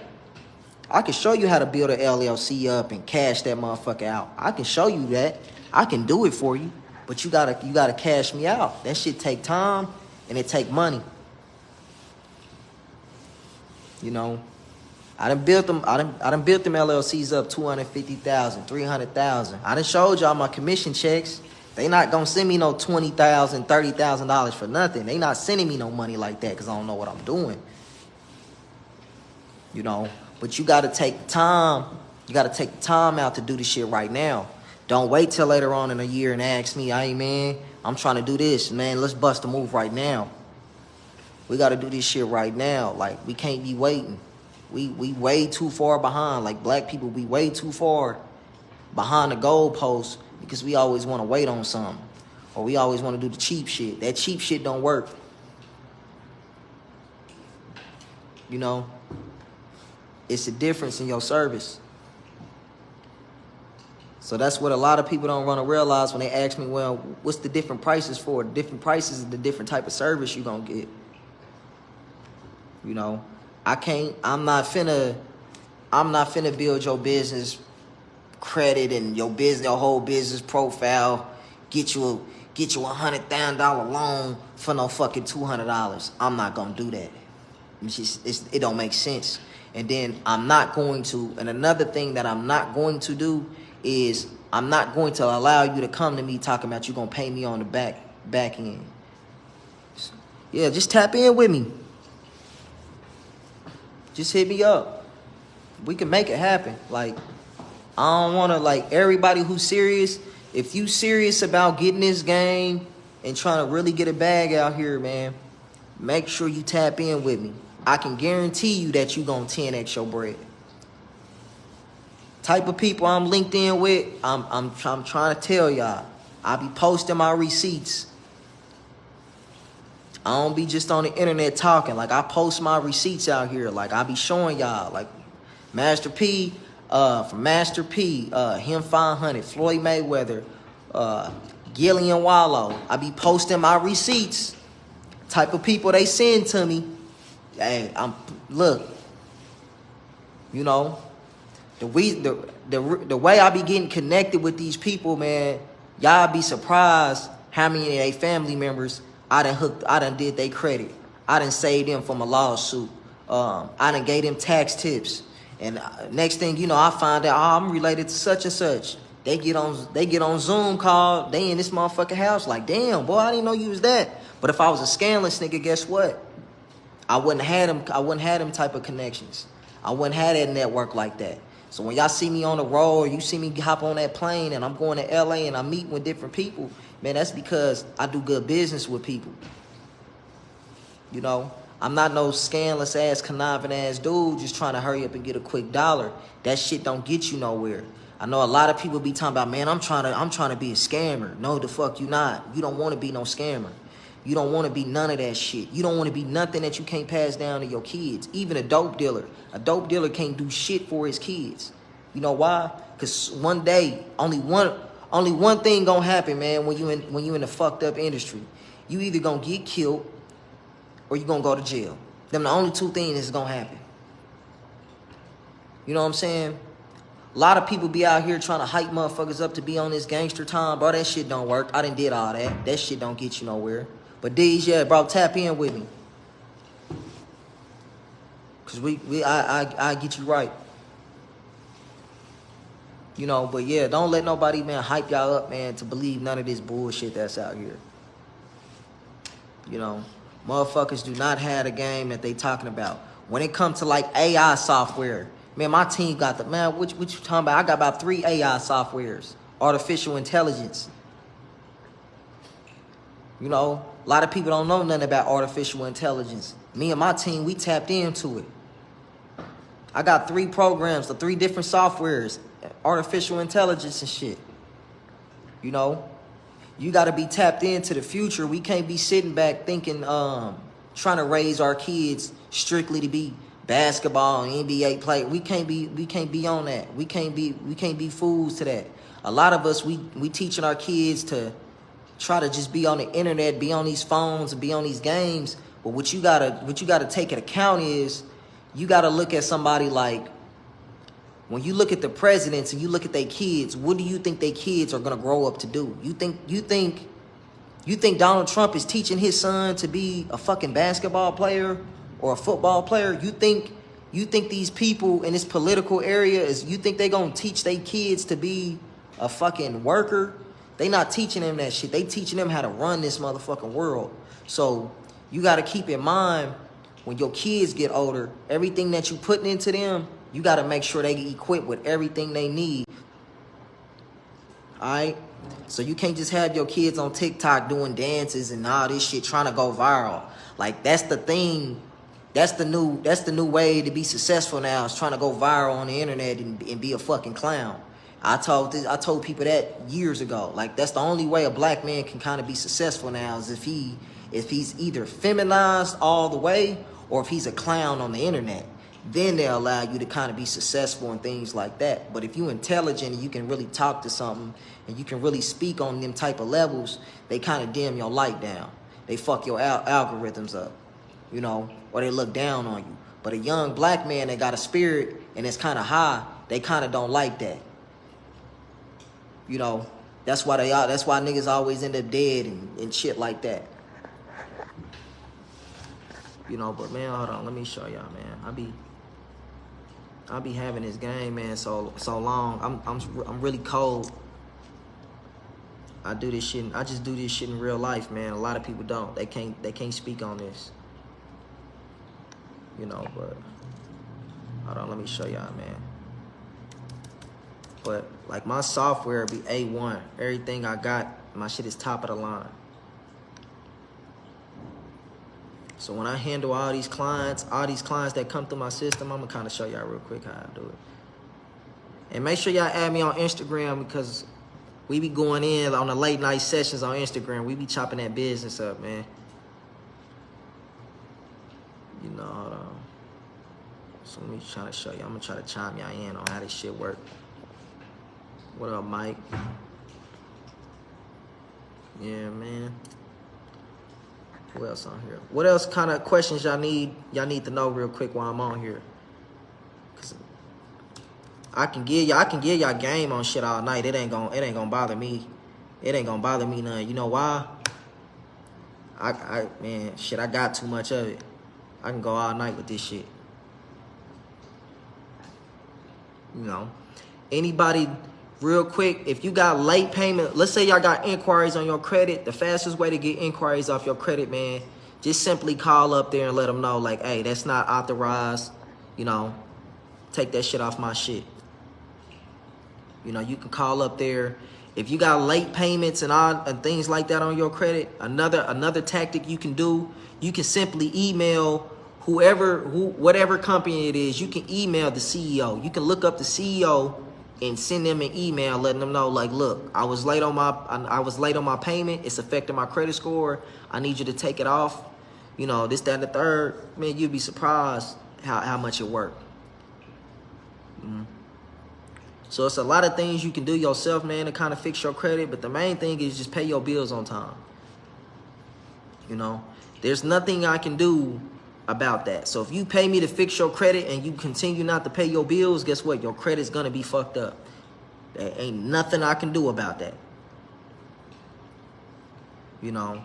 I can show you how to build an LLC up and cash that motherfucker out. I can show you that. I can do it for you, but you gotta cash me out. That shit take time and it take money. You know, I done built them LLCs up 250,000, 300,000. I done showed y'all my commission checks. They not gonna send me no $20,000, $30,000 for nothing. They not sending me no money like that because I don't know what I'm doing. You know, but you gotta take the time. You gotta take the time out to do this shit right now. Don't wait till later on in a year and ask me, hey man, I'm trying to do this, man. Let's bust a move right now. We gotta do this shit right now. Like, we can't be waiting. We way too far behind. Like, black people, we way too far behind the goalposts because we always want to wait on something. Or we always want to do the cheap shit. That cheap shit don't work. You know? It's a difference in your service. So that's what a lot of people don't want to realize when they ask me, well, what's the different prices for? The different prices is the different type of service you're going to get. You know? I'm not finna build your business credit and your whole business profile, get you a $100,000 loan for no fucking $200. I'm not gonna do that. It don't make sense. And then another thing that I'm not going to do is I'm not going to allow you to come to me talking about you gonna pay me on the back end. Yeah, just tap in with me. Just hit me up. We can make it happen. Like, I don't want to, like, everybody who's serious, if you serious about getting this game and trying to really get a bag out here, man, make sure you tap in with me. I can guarantee you that you going to 10x your bread. Type of people I'm linked in with, I'm trying to tell y'all. I be posting my receipts. I don't be just on the internet talking. Like, I post my receipts out here. Like, I be showing y'all. Like, Master P, from Master P, him 500, Floyd Mayweather, Gillian Wallow. I be posting my receipts. Type of people they send to me. Hey, look. You know, the way I be getting connected with these people, man, y'all be surprised how many of their family members I done did they credit. I done saved them from a lawsuit. I done gave them tax tips. And next thing you know, I find out, I'm related to such and such. They get on Zoom call. They in this motherfucking house like, damn, boy, I didn't know you was that. But if I was a scandalous nigga, guess what? I wouldn't have them type of connections. I wouldn't have that network like that. So when y'all see me on the road, or you see me hop on that plane and I'm going to LA and I'm meeting with different people, man, that's because I do good business with people. You know, I'm not no scandalous ass, conniving ass dude just trying to hurry up and get a quick dollar. That shit don't get you nowhere. I know a lot of people be talking about, man, I'm trying to be a scammer. No, the fuck you not. You don't want to be no scammer. You don't want to be none of that shit. You don't want to be nothing that you can't pass down to your kids. Even a dope dealer. A dope dealer can't do shit for his kids. You know why? Because one day, only one thing gonna happen, man, when you in the fucked up industry. You either gonna get killed or you gonna go to jail. Them the only two things that's gonna happen. You know what I'm saying? A lot of people be out here trying to hype motherfuckers up to be on this gangster time. Bro, that shit don't work. I done did all that. That shit don't get you nowhere. But D's, yeah, bro, tap in with me. Cause I get you right. You know, but yeah, don't let nobody, man, hype y'all up, man, to believe none of this bullshit that's out here. You know, motherfuckers do not have the game that they talking about. When it comes to like AI software, man, my team got the, man, what you talking about? I got about 3 AI softwares, artificial intelligence. You know, a lot of people don't know nothing about artificial intelligence. Me and my team, we tapped into it. I got 3 programs, the 3 different softwares, artificial intelligence and shit. You know, you got to be tapped into the future. We can't be sitting back thinking, trying to raise our kids strictly to be basketball and NBA players. We can't be on that. We can't be fools to that. A lot of us, we teaching our kids to try to just be on the internet, be on these phones and be on these games. But what you gotta take into account is you gotta look at somebody like, when you look at the presidents and you look at their kids, what do you think their kids are gonna grow up to do? You think Donald Trump is teaching his son to be a fucking basketball player or a football player? You think these people in this political area you think they gonna teach their kids to be a fucking worker? They not teaching them that shit. They teaching them how to run this motherfucking world. So you got to keep in mind, when your kids get older, everything that you putting into them, you got to make sure they get equipped with everything they need. All right? So you can't just have your kids on TikTok doing dances and all this shit trying to go viral. Like, that's the thing. That's the new way to be successful now, is trying to go viral on the internet and be a fucking clown. I told people that years ago. Like, that's the only way a black man can kind of be successful now, is if he's either feminized all the way or if he's a clown on the internet. Then they'll allow you to kind of be successful and things like that. But if you're intelligent and you can really talk to something and you can really speak on them type of levels, they kind of dim your light down. They fuck your algorithms up, you know, or they look down on you. But a young black man that got a spirit and it's kind of high, they kind of don't like that. You know, that's why niggas always end up dead and shit like that. You know, but man, hold on, let me show y'all, man. I be having this game, man, so long. I'm really cold. I just do this shit in real life, man. A lot of people don't. They can't speak on this. You know, but hold on, let me show y'all, man. But like, my software be A1. Everything I got, my shit is top of the line. So when I handle all these clients that come through my system, I'm gonna kind of show y'all real quick how I do it. And make sure y'all add me on Instagram, because we be going in on the late night sessions on Instagram. We be chopping that business up, man. You know, hold on. So let me try to show you. I'm gonna try to chime y'all in on how this shit work. What up, Mike? Yeah, man. Who else on here? What else kind of questions y'all need to know real quick while I'm on here? Cause I can give y'all game on shit all night. It ain't gonna bother me. It ain't gonna bother me none. You know why? Man, shit, I got too much of it. I can go all night with this shit. You know, anybody, real quick, if you got late payment, let's say y'all got inquiries on your credit, the fastest way to get inquiries off your credit, man, just simply call up there and let them know, like, hey, that's not authorized, you know, take that shit off my shit. You know, you can call up there. If you got late payments and things like that on your credit, another tactic you can do, you can simply email whatever company it is. You can email the CEO. You can look up the CEO and send them an email letting them know, like, look, I was late on my payment. It's affecting my credit score. I need you to take it off. You know, this, that, and the third. Man, you'd be surprised how much it worked. So it's a lot of things you can do yourself, man, to kind of fix your credit. But the main thing is just pay your bills on time. You know, there's nothing I can do about that. So if you pay me to fix your credit and you continue not to pay your bills, guess what? Your credit's going to be fucked up. There ain't nothing I can do about that. You know,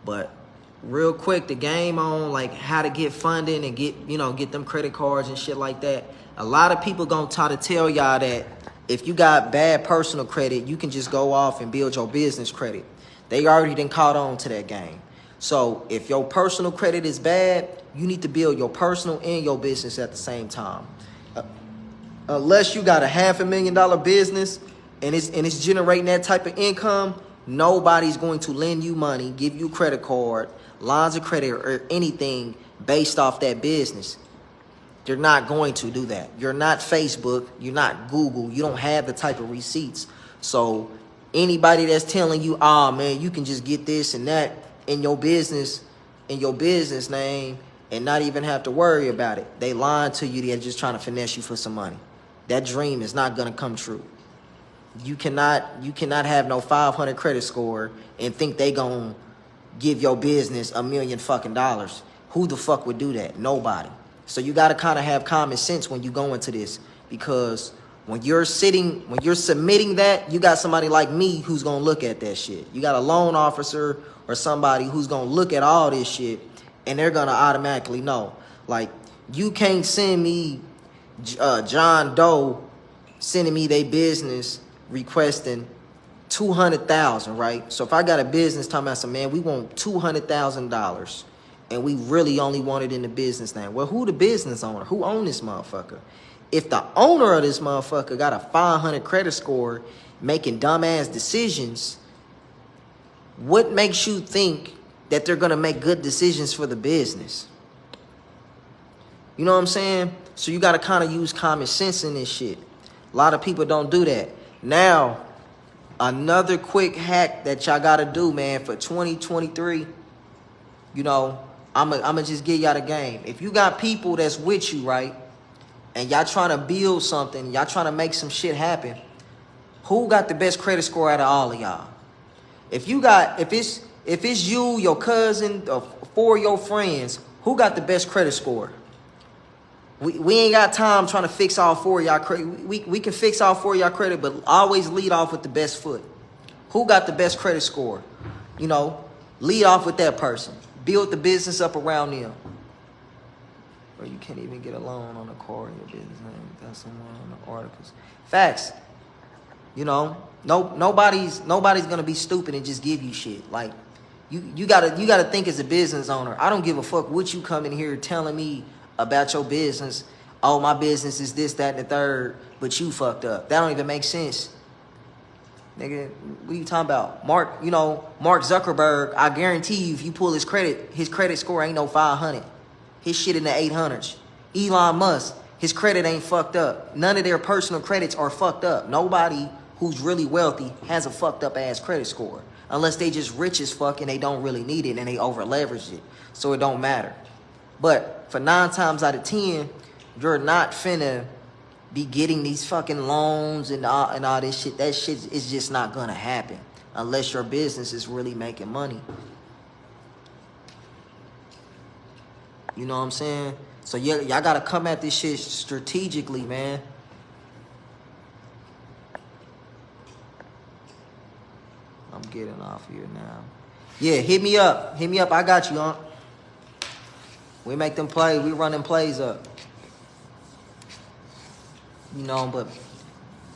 but real quick, the game on like how to get funding and get them credit cards and shit like that. A lot of people gonna try to tell y'all that if you got bad personal credit, you can just go off and build your business credit. They already done caught on to that game. So if your personal credit is bad, you need to build your personal and your business at the same time. Unless you got a $500,000 business and it's generating that type of income, Nobody's going to lend you money, give you credit card, lines of credit, or anything based off that business. They're not going to do that. You're not Facebook. You're not Google. You don't have the type of receipts. So anybody that's telling you, oh man, you can just get this and that in your business name and not even have to worry about it, they lying to you. They're just trying to finesse you for some money. That dream is not going to come true. You cannot have no 500 credit score and think they gonna give your business $1 million fucking dollars. Who the fuck would do that? Nobody. So you got to kind of have common sense when you go into this, because when you're submitting that, you got somebody like me who's going to look at that shit. You got a loan officer or somebody who's going to look at all this shit, and they're going to automatically know. Like, you can't send me John Doe sending me their business requesting $200,000, right? So if I got a business talking about some, man, we want $200,000, and we really only want it in the business name. Well, who the business owner? Who own this motherfucker? If the owner of this motherfucker got a 500 credit score making dumbass decisions, what makes you think that they're going to make good decisions for the business? You know what I'm saying? So you got to kind of use common sense in this shit. A lot of people don't do that. Now, another quick hack that y'all got to do, man, for 2023, you know, I'm going to just give y'all the game. If you got people that's with you, right, and y'all trying to build something, y'all trying to make some shit happen, who got the best credit score out of all of y'all? If it's you, your cousin, or 4 of your friends, who got the best credit score? We ain't got time trying to fix all 4 of y'all credit. We can fix all 4 of y'all credit, but always lead off with the best foot. Who got the best credit score? You know, lead off with that person. Build the business up around them. Or you can't even get a loan on the car in your business name without someone on the articles. Facts. You know, nobody's gonna be stupid and just give you shit. Like, you gotta think as a business owner. I don't give a fuck what you come in here telling me about your business. Oh, my business is this, that, and the third, but you fucked up. That don't even make sense. Nigga, what are you talking about? Mark Zuckerberg, I guarantee you, if you pull his credit score ain't no 500. His shit in the 800s. Elon Musk, his credit ain't fucked up. None of their personal credits are fucked up. Nobody who's really wealthy has a fucked up ass credit score. Unless they just rich as fuck and they don't really need it and they over leverage it. So it don't matter. But for 9 times out of 10, you're not finna be getting these fucking loans and all this shit. That shit is just not gonna happen unless your business is really making money. You know what I'm saying? So y'all gotta come at this shit strategically, man. I'm getting off here now. Yeah, hit me up. Hit me up. I got you, Unc. We make them play. We run them plays up. You know, but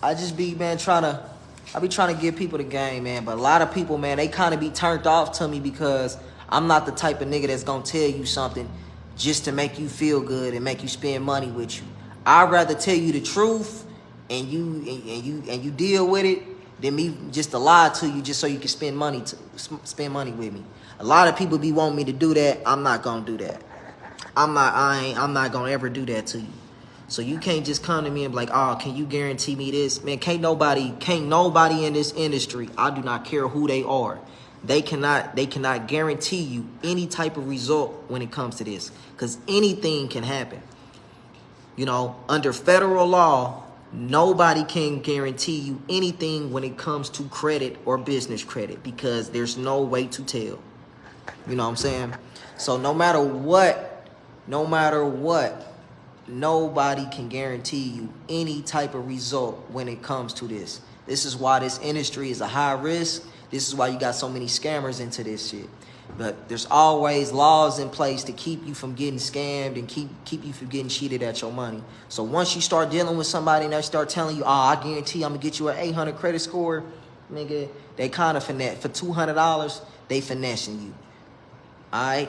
I just be, man, I be trying to give people the game, man. But a lot of people, man, they kind of be turned off to me because I'm not the type of nigga that's gonna tell you something just to make you feel good and make you spend money with you. I'd rather tell you the truth and you deal with it than me just to lie to you just so you can spend money with me. A lot of people be wanting me to do that. I'm not gonna do that. I'm not gonna ever do that to you. So you can't just come to me and be like, oh, can you guarantee me this? Man, can't nobody in this industry, I do not care who they are. They cannot guarantee you any type of result when it comes to this. Because anything can happen. You know, under federal law, nobody can guarantee you anything when it comes to credit or business credit because there's no way to tell. You know what I'm saying? So no matter what, nobody can guarantee you any type of result when it comes to this. This is why this industry is a high risk. This is why you got so many scammers into this shit. But there's always laws in place to keep you from getting scammed and keep you from getting cheated at your money. So once you start dealing with somebody and they start telling you, oh, I guarantee I'm going to get you an 800 credit score, nigga, they kind of finesse. For $200, they finessing you. All right?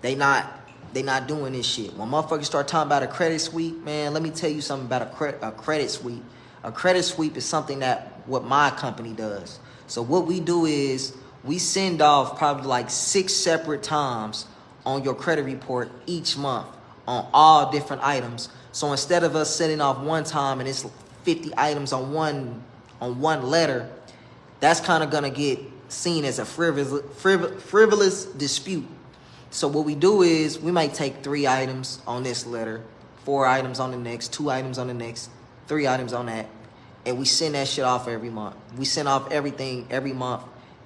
They not doing this shit. When motherfuckers start talking about a credit sweep, man, let me tell you something about a credit sweep. A credit sweep is something that what my company does. So what we do is we send off probably like 6 separate times on your credit report each month on all different items. So instead of us sending off one time and it's 50 items on one letter, that's kind of gonna get seen as a frivolous dispute. So what we do is we might take 3 items on this letter, 4 items on the next, 2 items on the next, 3 items on that, and we send that shit off every month. We send off everything every month,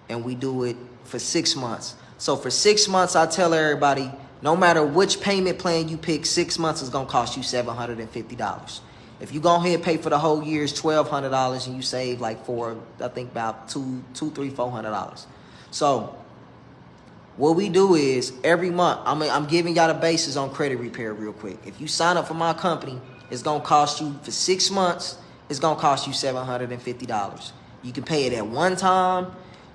and we do it for 6 months. So for 6 months, I tell everybody, no matter which payment plan you pick, 6 months is gonna cost you $750. If you go ahead and pay for the whole year, it's $1,200, and you save like I think about $400. So what we do is every month, I'm giving y'all the basis on credit repair real quick. If you sign up for my company, it's gonna cost you for 6 months, it's gonna cost you $750. You can pay it at one time,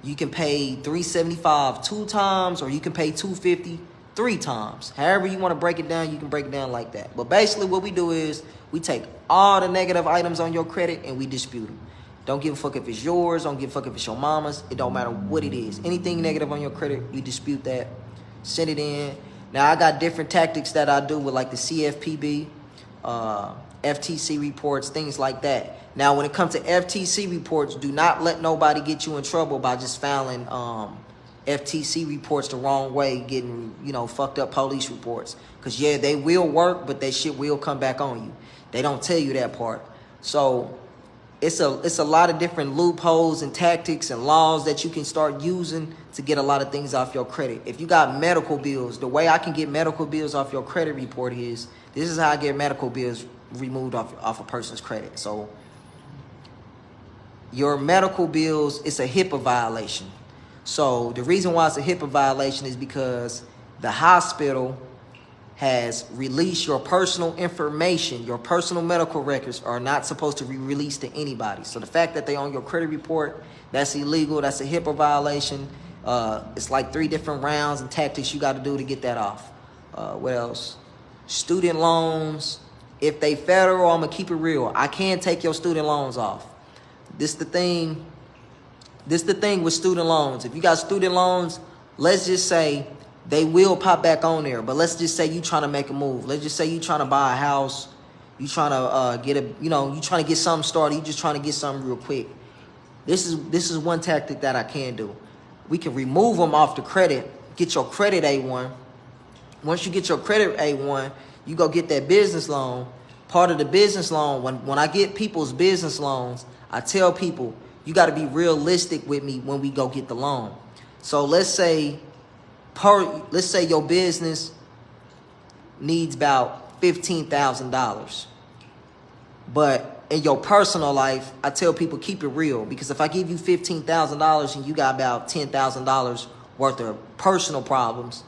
you can pay $375 2 times, or you can pay $250 3 times. However you want to break it down, you can break it down like that. But basically what we do is we take all the negative items on your credit and we dispute them. Don't give a fuck if it's yours. Don't give a fuck if it's your mama's. It don't matter what it is. Anything negative on your credit, we dispute that. Send it in. Now, I got different tactics that I do with like the CFPB, FTC reports, things like that. Now, when it comes to FTC reports, do not let nobody get you in trouble by just filing FTC reports the wrong way, getting, fucked up police reports. Because, yeah, they will work, but that shit will come back on you. They don't tell you that part. So it's a lot of different loopholes and tactics and laws that you can start using to get a lot of things off your credit. If you got medical bills, the way I can get medical bills off your credit report is, this is how I get medical bills removed off a person's credit. So your medical bills, it's a HIPAA violation. So the reason why it's a HIPAA violation is because the hospital has released your personal information. Your personal medical records are not supposed to be released to anybody. So the fact that they on your credit report, that's illegal. That's a HIPAA violation. It's like 3 different rounds and tactics you got to do to get that off. What else? Student loans. If they federal, I'm going to keep it real. I can't take your student loans off. This the thing with student loans. If you got student loans, let's just say they will pop back on there. But let's just say you trying to make a move. Let's just say you trying to buy a house. You trying to you trying to get something started. You just trying to get something real quick. This is one tactic that I can do. We can remove them off the credit. Get your credit A1. Once you get your credit A1, you go get that business loan. Part of the business loan, when I get people's business loans, I tell people, you got to be realistic with me when we go get the loan. So let's say your business needs about $15,000. But in your personal life, I tell people keep it real. Because if I give you $15,000 and you got about $10,000 worth of personal problems,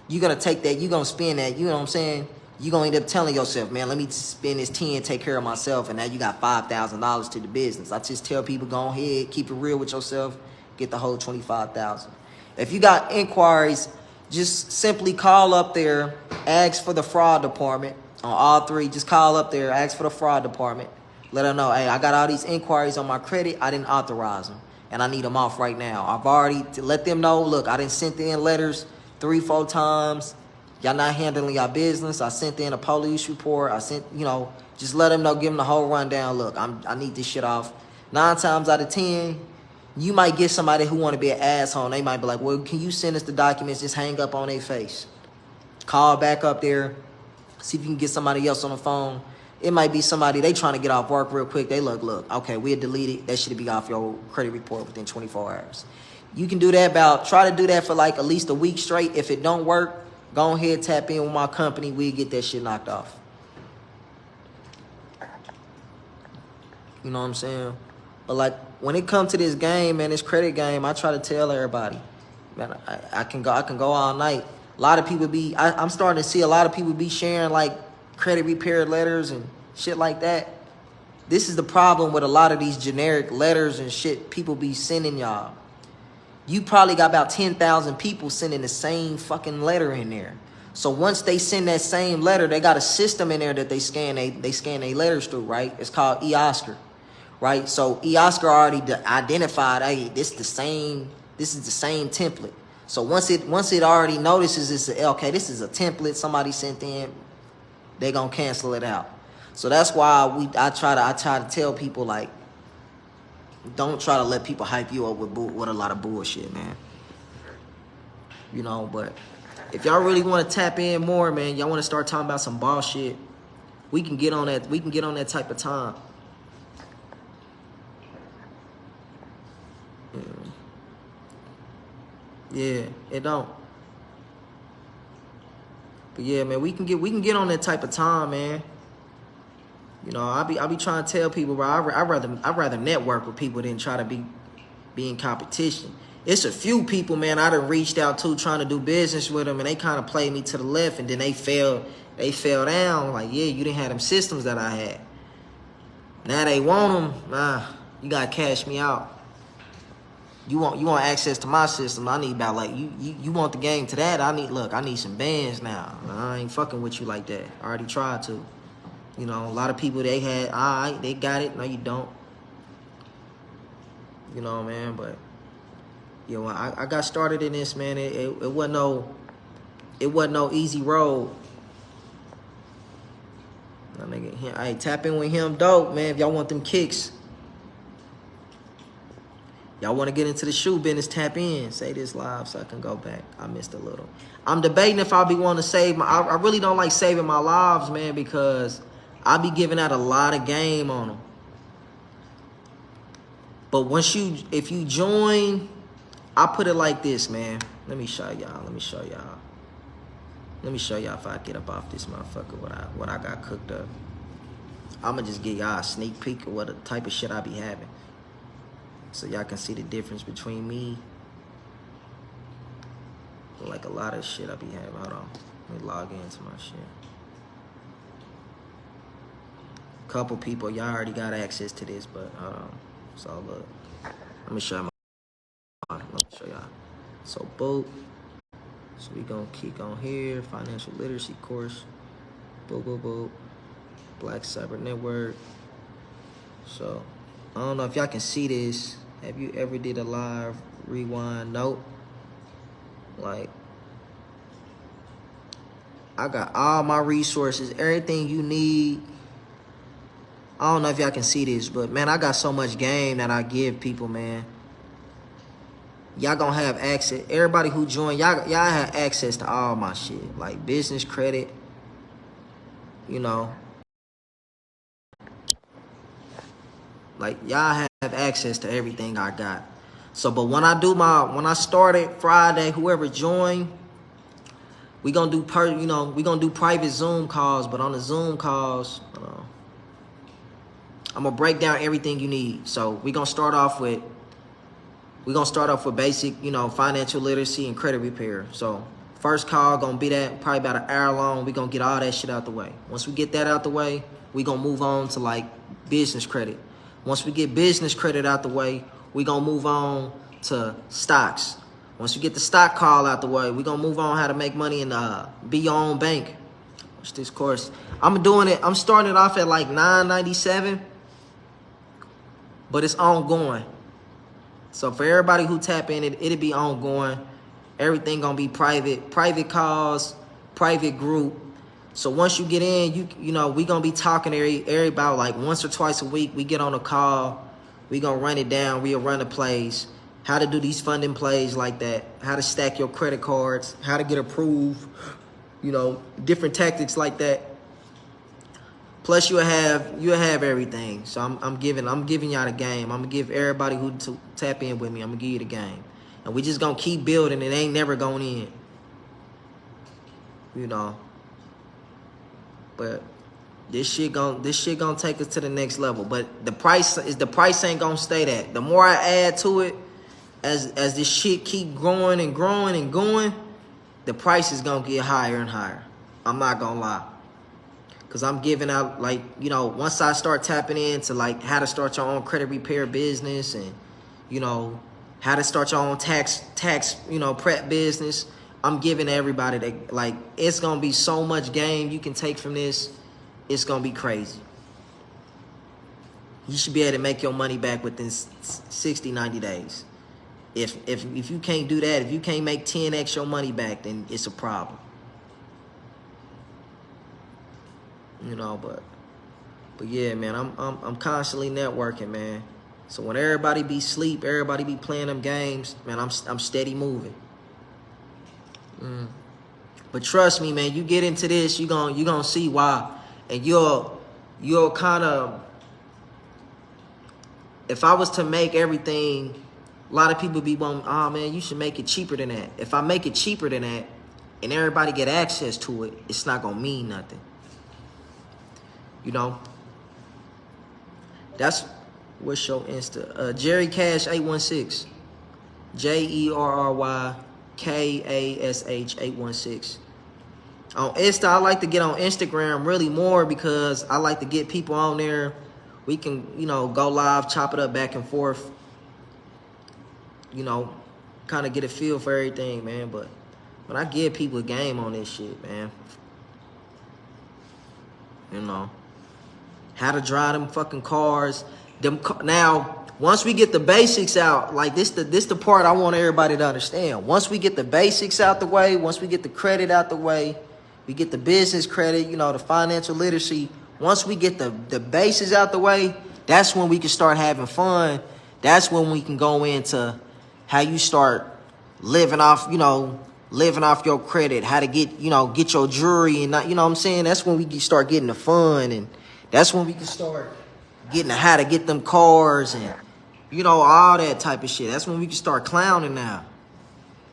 you're going to take that, you're going to spend that, you know what I'm saying? You're going to end up telling yourself, man, let me spend this 10, take care of myself, and now you got $5,000 to the business. I just tell people, go ahead, keep it real with yourself, get the whole $25,000. If you got inquiries, just simply call up there, ask for the fraud department on all 3. Just call up there, ask for the fraud department. Let them know, hey, I got all these inquiries on my credit. I didn't authorize them, and I need them off right now. I've already let them know, look, I didn't send in letters 3-4 times. Y'all not handling your business. I sent in a police report. I sent, just let them know, give them the whole rundown. Look, I need this shit off. 9 times out of 10, you might get somebody who want to be an asshole. They might be like, well, can you send us the documents? Just hang up on their face. Call back up there. See if you can get somebody else on the phone. It might be somebody, they trying to get off work real quick. They look, okay, we'll delete it. That should be off your credit report within 24 hours. You can do that try to do that for like at least a week straight. If it don't work, go ahead, tap in with my company. We'll get that shit knocked off. You know what I'm saying? But like when it comes to this game, man, this credit game, I try to tell everybody, man, I can go all night. A lot of people I'm starting to see a lot of people be sharing like credit repair letters and shit like that. This is the problem with a lot of these generic letters and shit people be sending y'all. You probably got about 10,000 people sending the same fucking letter in there. So once they send that same letter, they got a system in there that they scan their letters through, right? It's called eOscar. right? So Oscar already identified, hey, this is the same template. So once it already notices okay, this is a template somebody sent in, they gonna cancel it out. So that's why I try to tell people, like, don't try to let people hype you up with a lot of bullshit, man. You know, but if y'all really want to tap in more, man, y'all want to start talking about some boss shit, we can get on that. We can get on that type of time. Yeah, it don't. But yeah, man, we can get on that type of time, man. You know, I be trying to tell people, bro, I'd rather network with people than try to be in competition. It's a few people, man, I done reached out to trying to do business with them, and they kind of played me to the left, and then they fell down. Like, yeah, you didn't have them systems that I had. Now they want them. Nah, you gotta cash me out. You want access to my system. I need about, like, you want the game to that. I need some bands now. I ain't fucking with you like that. I already tried to. You know, a lot of people they had, all right, they got it. No, you don't. You know, man, but you know, I got started in this, man. It wasn't no easy road. Hey, tap in with him, dope, man. If y'all want them kicks, y'all want to get into the shoe business, tap in. Say this live so I can go back. I missed a little. I'm debating if I'll be wanting to save I really don't like saving my lives, man, because I be giving out a lot of game on them. But if you join, I put it like this, man. Let me show y'all if I get up off this motherfucker what I got cooked up. I'ma just give y'all a sneak peek of what the type of shit I be having, so y'all can see the difference between me. Like a lot of shit I be having. Hold on, let me log into my shit. Couple people, y'all already got access to this, but hold on. So look, let me show y'all. So boop. So we gonna kick on here. Financial literacy course. Boop, boop, boop. Black Cyber Network. So I don't know if y'all can see this. Have you ever did a live rewind? Nope. Like, I got all my resources, everything you need. I don't know if y'all can see this, but man, I got so much game that I give people, man. Y'all gonna have access. Everybody who joined, y'all have access to all my shit, like business credit. You know, like y'all have access to everything I got. So, but when I started Friday, whoever joined, we gonna do we gonna do private Zoom calls. But on the Zoom calls, I'm gonna break down everything you need. So we gonna start off with basic, financial literacy and credit repair. So first call gonna be that, probably about an hour long. We gonna get all that shit out the way. Once we get that out the way, we gonna move on to like business credit. Once we get business credit out the way, we gonna move on to stocks. Once we get the stock call out the way, we gonna move on how to make money and be your own bank. Watch this course. I'm starting it off at like $9.97, but it's ongoing. So for everybody who tap in, it'll be ongoing. Everything gonna be private calls, private group. So once you get in, we gonna be talking every about like once or twice a week. We get on a call, we gonna run it down. We'll run the plays, how to do these funding plays like that, how to stack your credit cards, how to get approved, different tactics like that. Plus you'll have everything. So I'm giving y'all the game. I'm gonna give everybody who to tap in with me, I'm gonna give you the game. And we just gonna keep building. It ain't never going in. But this shit gonna take us to the next level. But the price ain't gonna stay that. The more I add to it, as this shit keep growing and growing and going, the price is gonna get higher and higher. I'm not gonna lie. Cause I'm giving out once I start tapping into like how to start your own credit repair business and how to start your own tax prep business, I'm giving everybody that, like, it's gonna be so much game you can take from this. It's gonna be crazy. You should be able to make your money back within 60, 90 days. If you can't do that, if you can't make 10x your money back, then it's a problem. You know, but yeah, man, I'm constantly networking, man. So when everybody be sleep, everybody be playing them games, man, I'm steady moving. But trust me, man, you get into this, you gonna see why, and you'll kind of. If I was to make everything, a lot of people be going, oh man, you should make it cheaper than that. If I make it cheaper than that, and everybody get access to it, it's not gonna mean nothing. You know. That's what's your Insta. Jerry Cash 816. JERRYKASH 816. On Insta, I like to get on Instagram really more because I like to get people on there. We can, you know, go live, chop it up back and forth. You know, kind of get a feel for everything, man. But when I give people a game on this shit, man, you know, how to drive them fucking cars. Now, once we get the basics out, like this the part I want everybody to understand. Once we get the basics out the way, once we get the credit out the way, we get the business credit, you know, the financial literacy. Once we get the bases out the way, that's when we can start having fun. That's when we can go into how you start living off, you know, living off your credit, how to get, you know, get your jewelry and not, you know what I'm saying? That's when we can start getting the fun, and that's when we can start getting how to get them cars and, you know, all that type of shit. That's when we can start clowning now.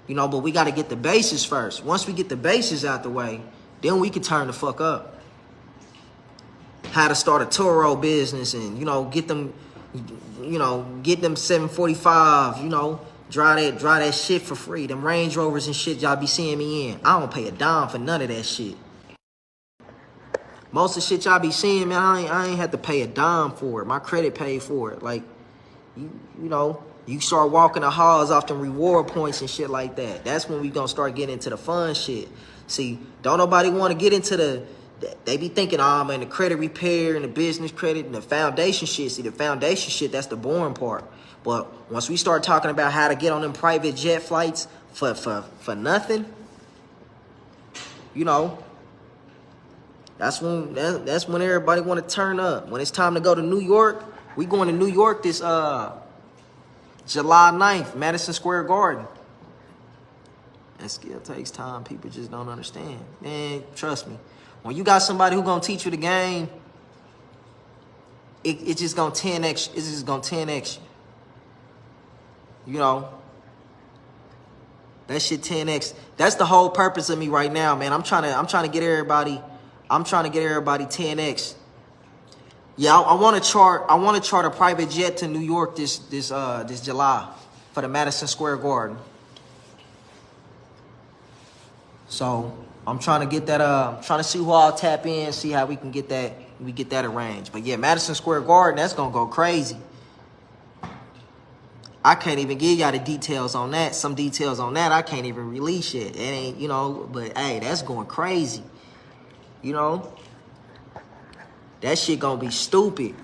You know, but we got to get the bases first. Once we get the bases out the way, then we can turn the fuck up. How to start a Turo business and, you know, get them, you know, get them 745, you know, drive that shit for free. Them Range Rovers and shit y'all be seeing me in. I don't pay a dime for none of that shit. Most of the shit y'all be seeing, man, I ain't had to pay a dime for it. My credit paid for it. Like, you know, you start walking the halls off them reward points and shit like that. That's when we gonna start getting into the fun shit. See, don't nobody want to get into they be thinking, oh man, the credit repair and the business credit and the foundation shit. See, the foundation shit, that's the boring part. But once we start talking about how to get on them private jet flights for nothing, you know, that's when everybody want to turn up. When it's time to go to New York, we going to New York this July 9th, Madison Square Garden. That skill takes time. People just don't understand. Man, trust me. When you got somebody who gonna teach you the game, it's just gonna 10x. It's just gonna 10x you. You know, that shit 10x. That's the whole purpose of me right now, man. I'm trying to get everybody 10x. Yeah, I want to chart a private jet to New York this July for the Madison Square Garden. So I'm trying to get that. Trying to see who I'll tap in, see how we can get that. We get that arranged. But yeah, Madison Square Garden, that's gonna go crazy. I can't even give y'all the details on that. Some details on that I can't even release yet. It ain't, you know. But hey, that's going crazy. You know, that shit gonna be stupid.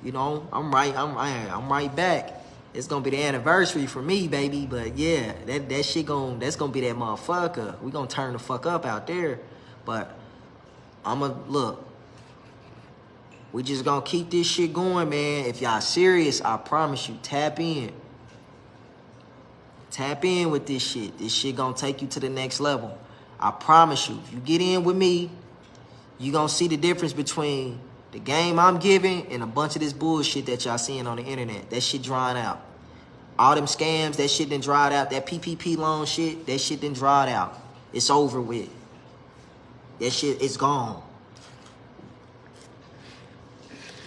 You know, I'm right back. It's gonna be the anniversary for me, baby. But yeah, that shit that's gonna be that motherfucker. We gonna turn the fuck up out there. But look. We just gonna keep this shit going, man. If y'all serious, I promise you, tap in. Tap in with this shit. This shit gonna take you to the next level. I promise you. If you get in with me, you gonna see the difference between the game I'm giving and a bunch of this bullshit that y'all seeing on the internet. That shit drying out. All them scams, that shit done dried out. That PPP loan shit, that shit done dried out. It's over with. That shit is gone.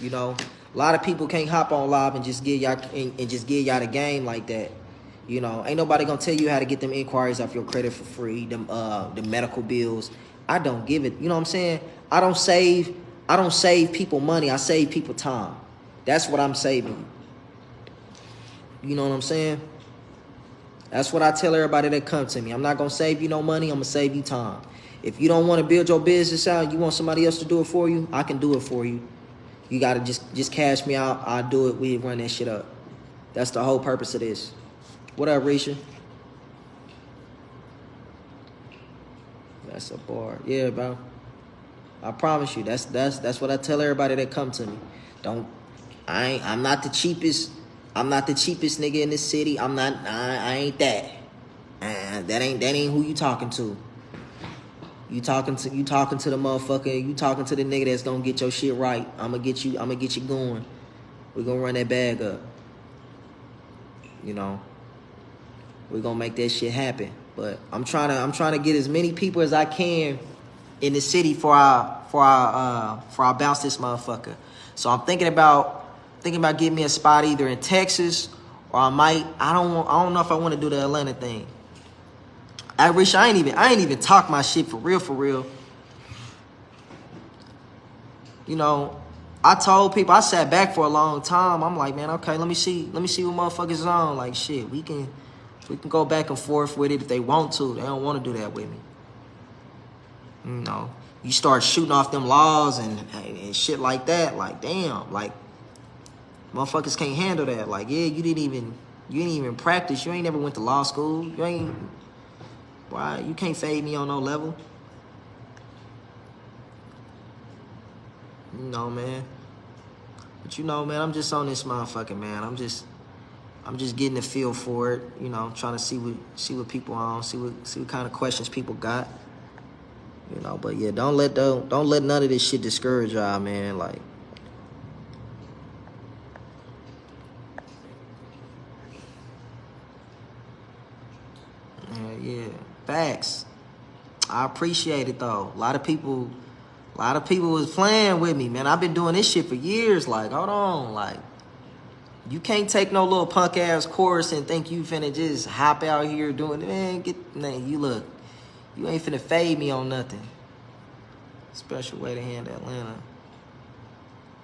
You know, a lot of people can't hop on live and just give y'all the game like that. You know, ain't nobody gonna tell you how to get them inquiries off your credit for free. Them the medical bills. I don't give it. You know what I'm saying? I don't save people money. I save people time. That's what I'm saving. You know what I'm saying? That's what I tell everybody that come to me. I'm not gonna save you no money. I'm gonna save you time. If you don't want to build your business out, you want somebody else to do it for you, I can do it for you. You gotta just cash me out. I'll do it. We run that shit up. That's the whole purpose of this. What up, Risha? That's a bar. Yeah, bro. I promise you. That's what I tell everybody that come to me. I'm not the cheapest. I'm not the cheapest nigga in this city. I ain't that. That ain't who you talking to. You talking to the motherfucker. You talking to the nigga that's gonna get your shit right. I'ma get you going. We're gonna run that bag up. You know. We're gonna make that shit happen. But I'm trying to get as many people as I can in the city for I bounce this motherfucker. So I'm thinking about getting me a spot either in Texas or I don't know if I want to do the Atlanta thing. I ain't even talk my shit for real. You know, I told people, I sat back for a long time. I'm like, man, okay, let me see what motherfuckers is on. Like, shit, we can go back and forth with it if they want to. They don't want to do that with me. You know, you start shooting off them laws and shit like that. Like, damn, like, motherfuckers can't handle that. Like, yeah, you didn't even practice. You ain't never went to law school. Why? You can't fade me on no level. You know, man. But you know, man, I'm just on this motherfucker, man. I'm just getting a feel for it. You know, trying to see what people on, see what kind of questions people got. You know, but yeah, don't let none of this shit discourage y'all, man. Like, yeah, facts. I appreciate it though. A lot of people was playing with me, man. I've been doing this shit for years. Like, hold on, like, you can't take no little punk ass course and think you finna just hop out here doing it. Man, you ain't finna fade me on nothing. Special way to handle Atlanta.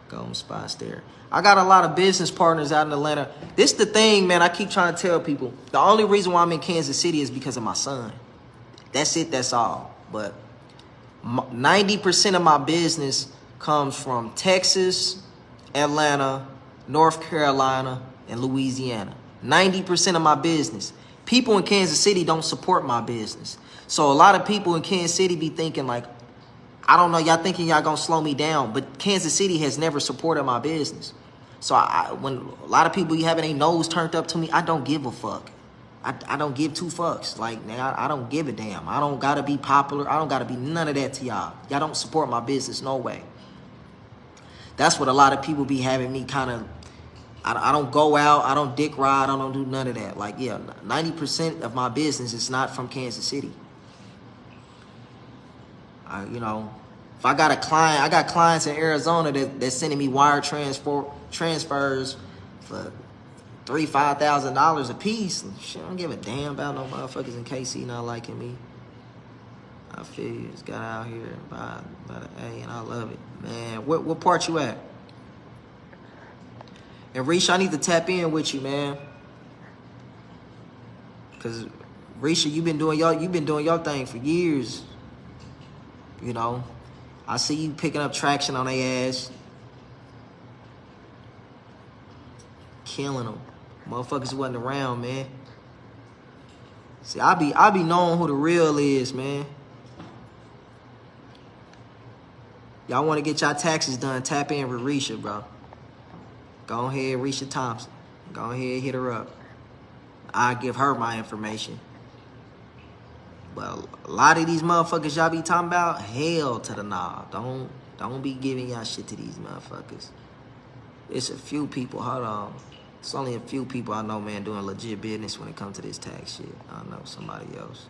Golden spots there. I got a lot of business partners out in Atlanta. This the thing, man. I keep trying to tell people. The only reason why I'm in Kansas City is because of my son. That's it. That's all. But 90% of my business comes from Texas, Atlanta, North Carolina, and Louisiana. 90% of my business. People in Kansas City don't support my business. So a lot of people in Kansas City be thinking like, I don't know, y'all thinking y'all gonna slow me down, but Kansas City has never supported my business. So when a lot of people having their nose turned up to me, I don't give a fuck. I don't give two fucks. Like, man, I don't give a damn. I don't gotta be popular. I don't gotta be none of that to y'all. Y'all don't support my business, no way. That's what a lot of people be having me kind of, I don't go out, I don't dick ride, I don't do none of that. Like, yeah, 90% of my business is not from Kansas City. You know, if I got a client, I got clients in Arizona that's sending me wire transfers for $3,000-$5,000 a piece. Shit, I don't give a damn about no motherfuckers in KC not liking me. I feel you. Just got out here by the A, and I love it, man. What part you at? And Risha, I need to tap in with you, man. Cause Risha, you've been doing your thing for years. You know, I see you picking up traction on their ass. Killing them. Motherfuckers wasn't around, man. See, I be knowing who the real is, man. Y'all want to get y'all taxes done, tap in with Risha, bro. Go ahead, Risha Thompson. Go ahead, hit her up. I'll give her my information. But a lot of these motherfuckers y'all be talking about, hell to the nah. Don't be giving y'all shit to these motherfuckers. It's a few people, hold on. It's only a few people I know, man, doing legit business when it comes to this tax shit. I know somebody else.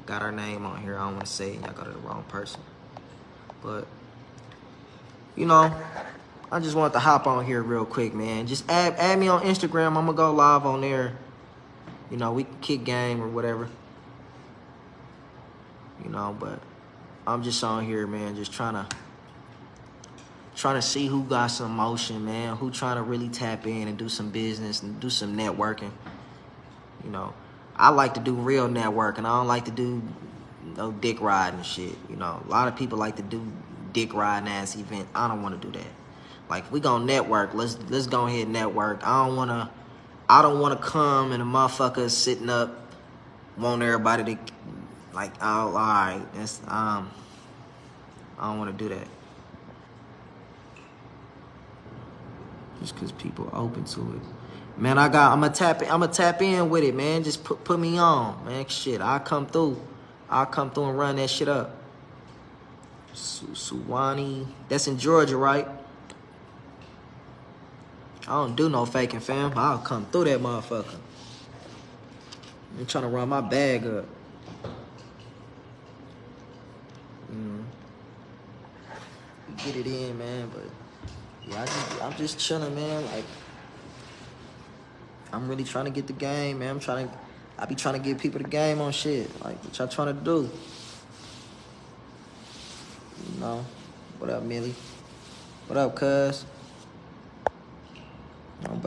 Got her name on here, I don't want to say it, y'all got the wrong person. But, you know, I just wanted to hop on here real quick, man. Just add me on Instagram. I'm going to go live on there. You know, we can kick game or whatever. You know, but I'm just on here, man, just trying to see who got some motion, man, who trying to really tap in and do some business and do some networking. You know, I like to do real networking. I don't like to do no dick riding shit. You know, a lot of people like to do dick riding ass event. I don't want to do that. Like, we gonna network. Let's go ahead and network. I don't wanna come and a motherfucker sitting up, want everybody to, like, oh, all right, that's, I don't wanna do that. Just cause people open to it. Man, I'ma tap in with it, man. Just put me on, man. Shit, I'll come through and run that shit up. Suwannee, that's in Georgia, right? I don't do no faking, fam. I'll come through that motherfucker. I'm trying to run my bag up. Get it in, man, but yeah, I'm just chilling, man. Like, I'm really trying to get the game, man. I be trying to give people the game on shit. Like, what y'all trying to do? You know? What up, Millie? What up, cuz? But I'm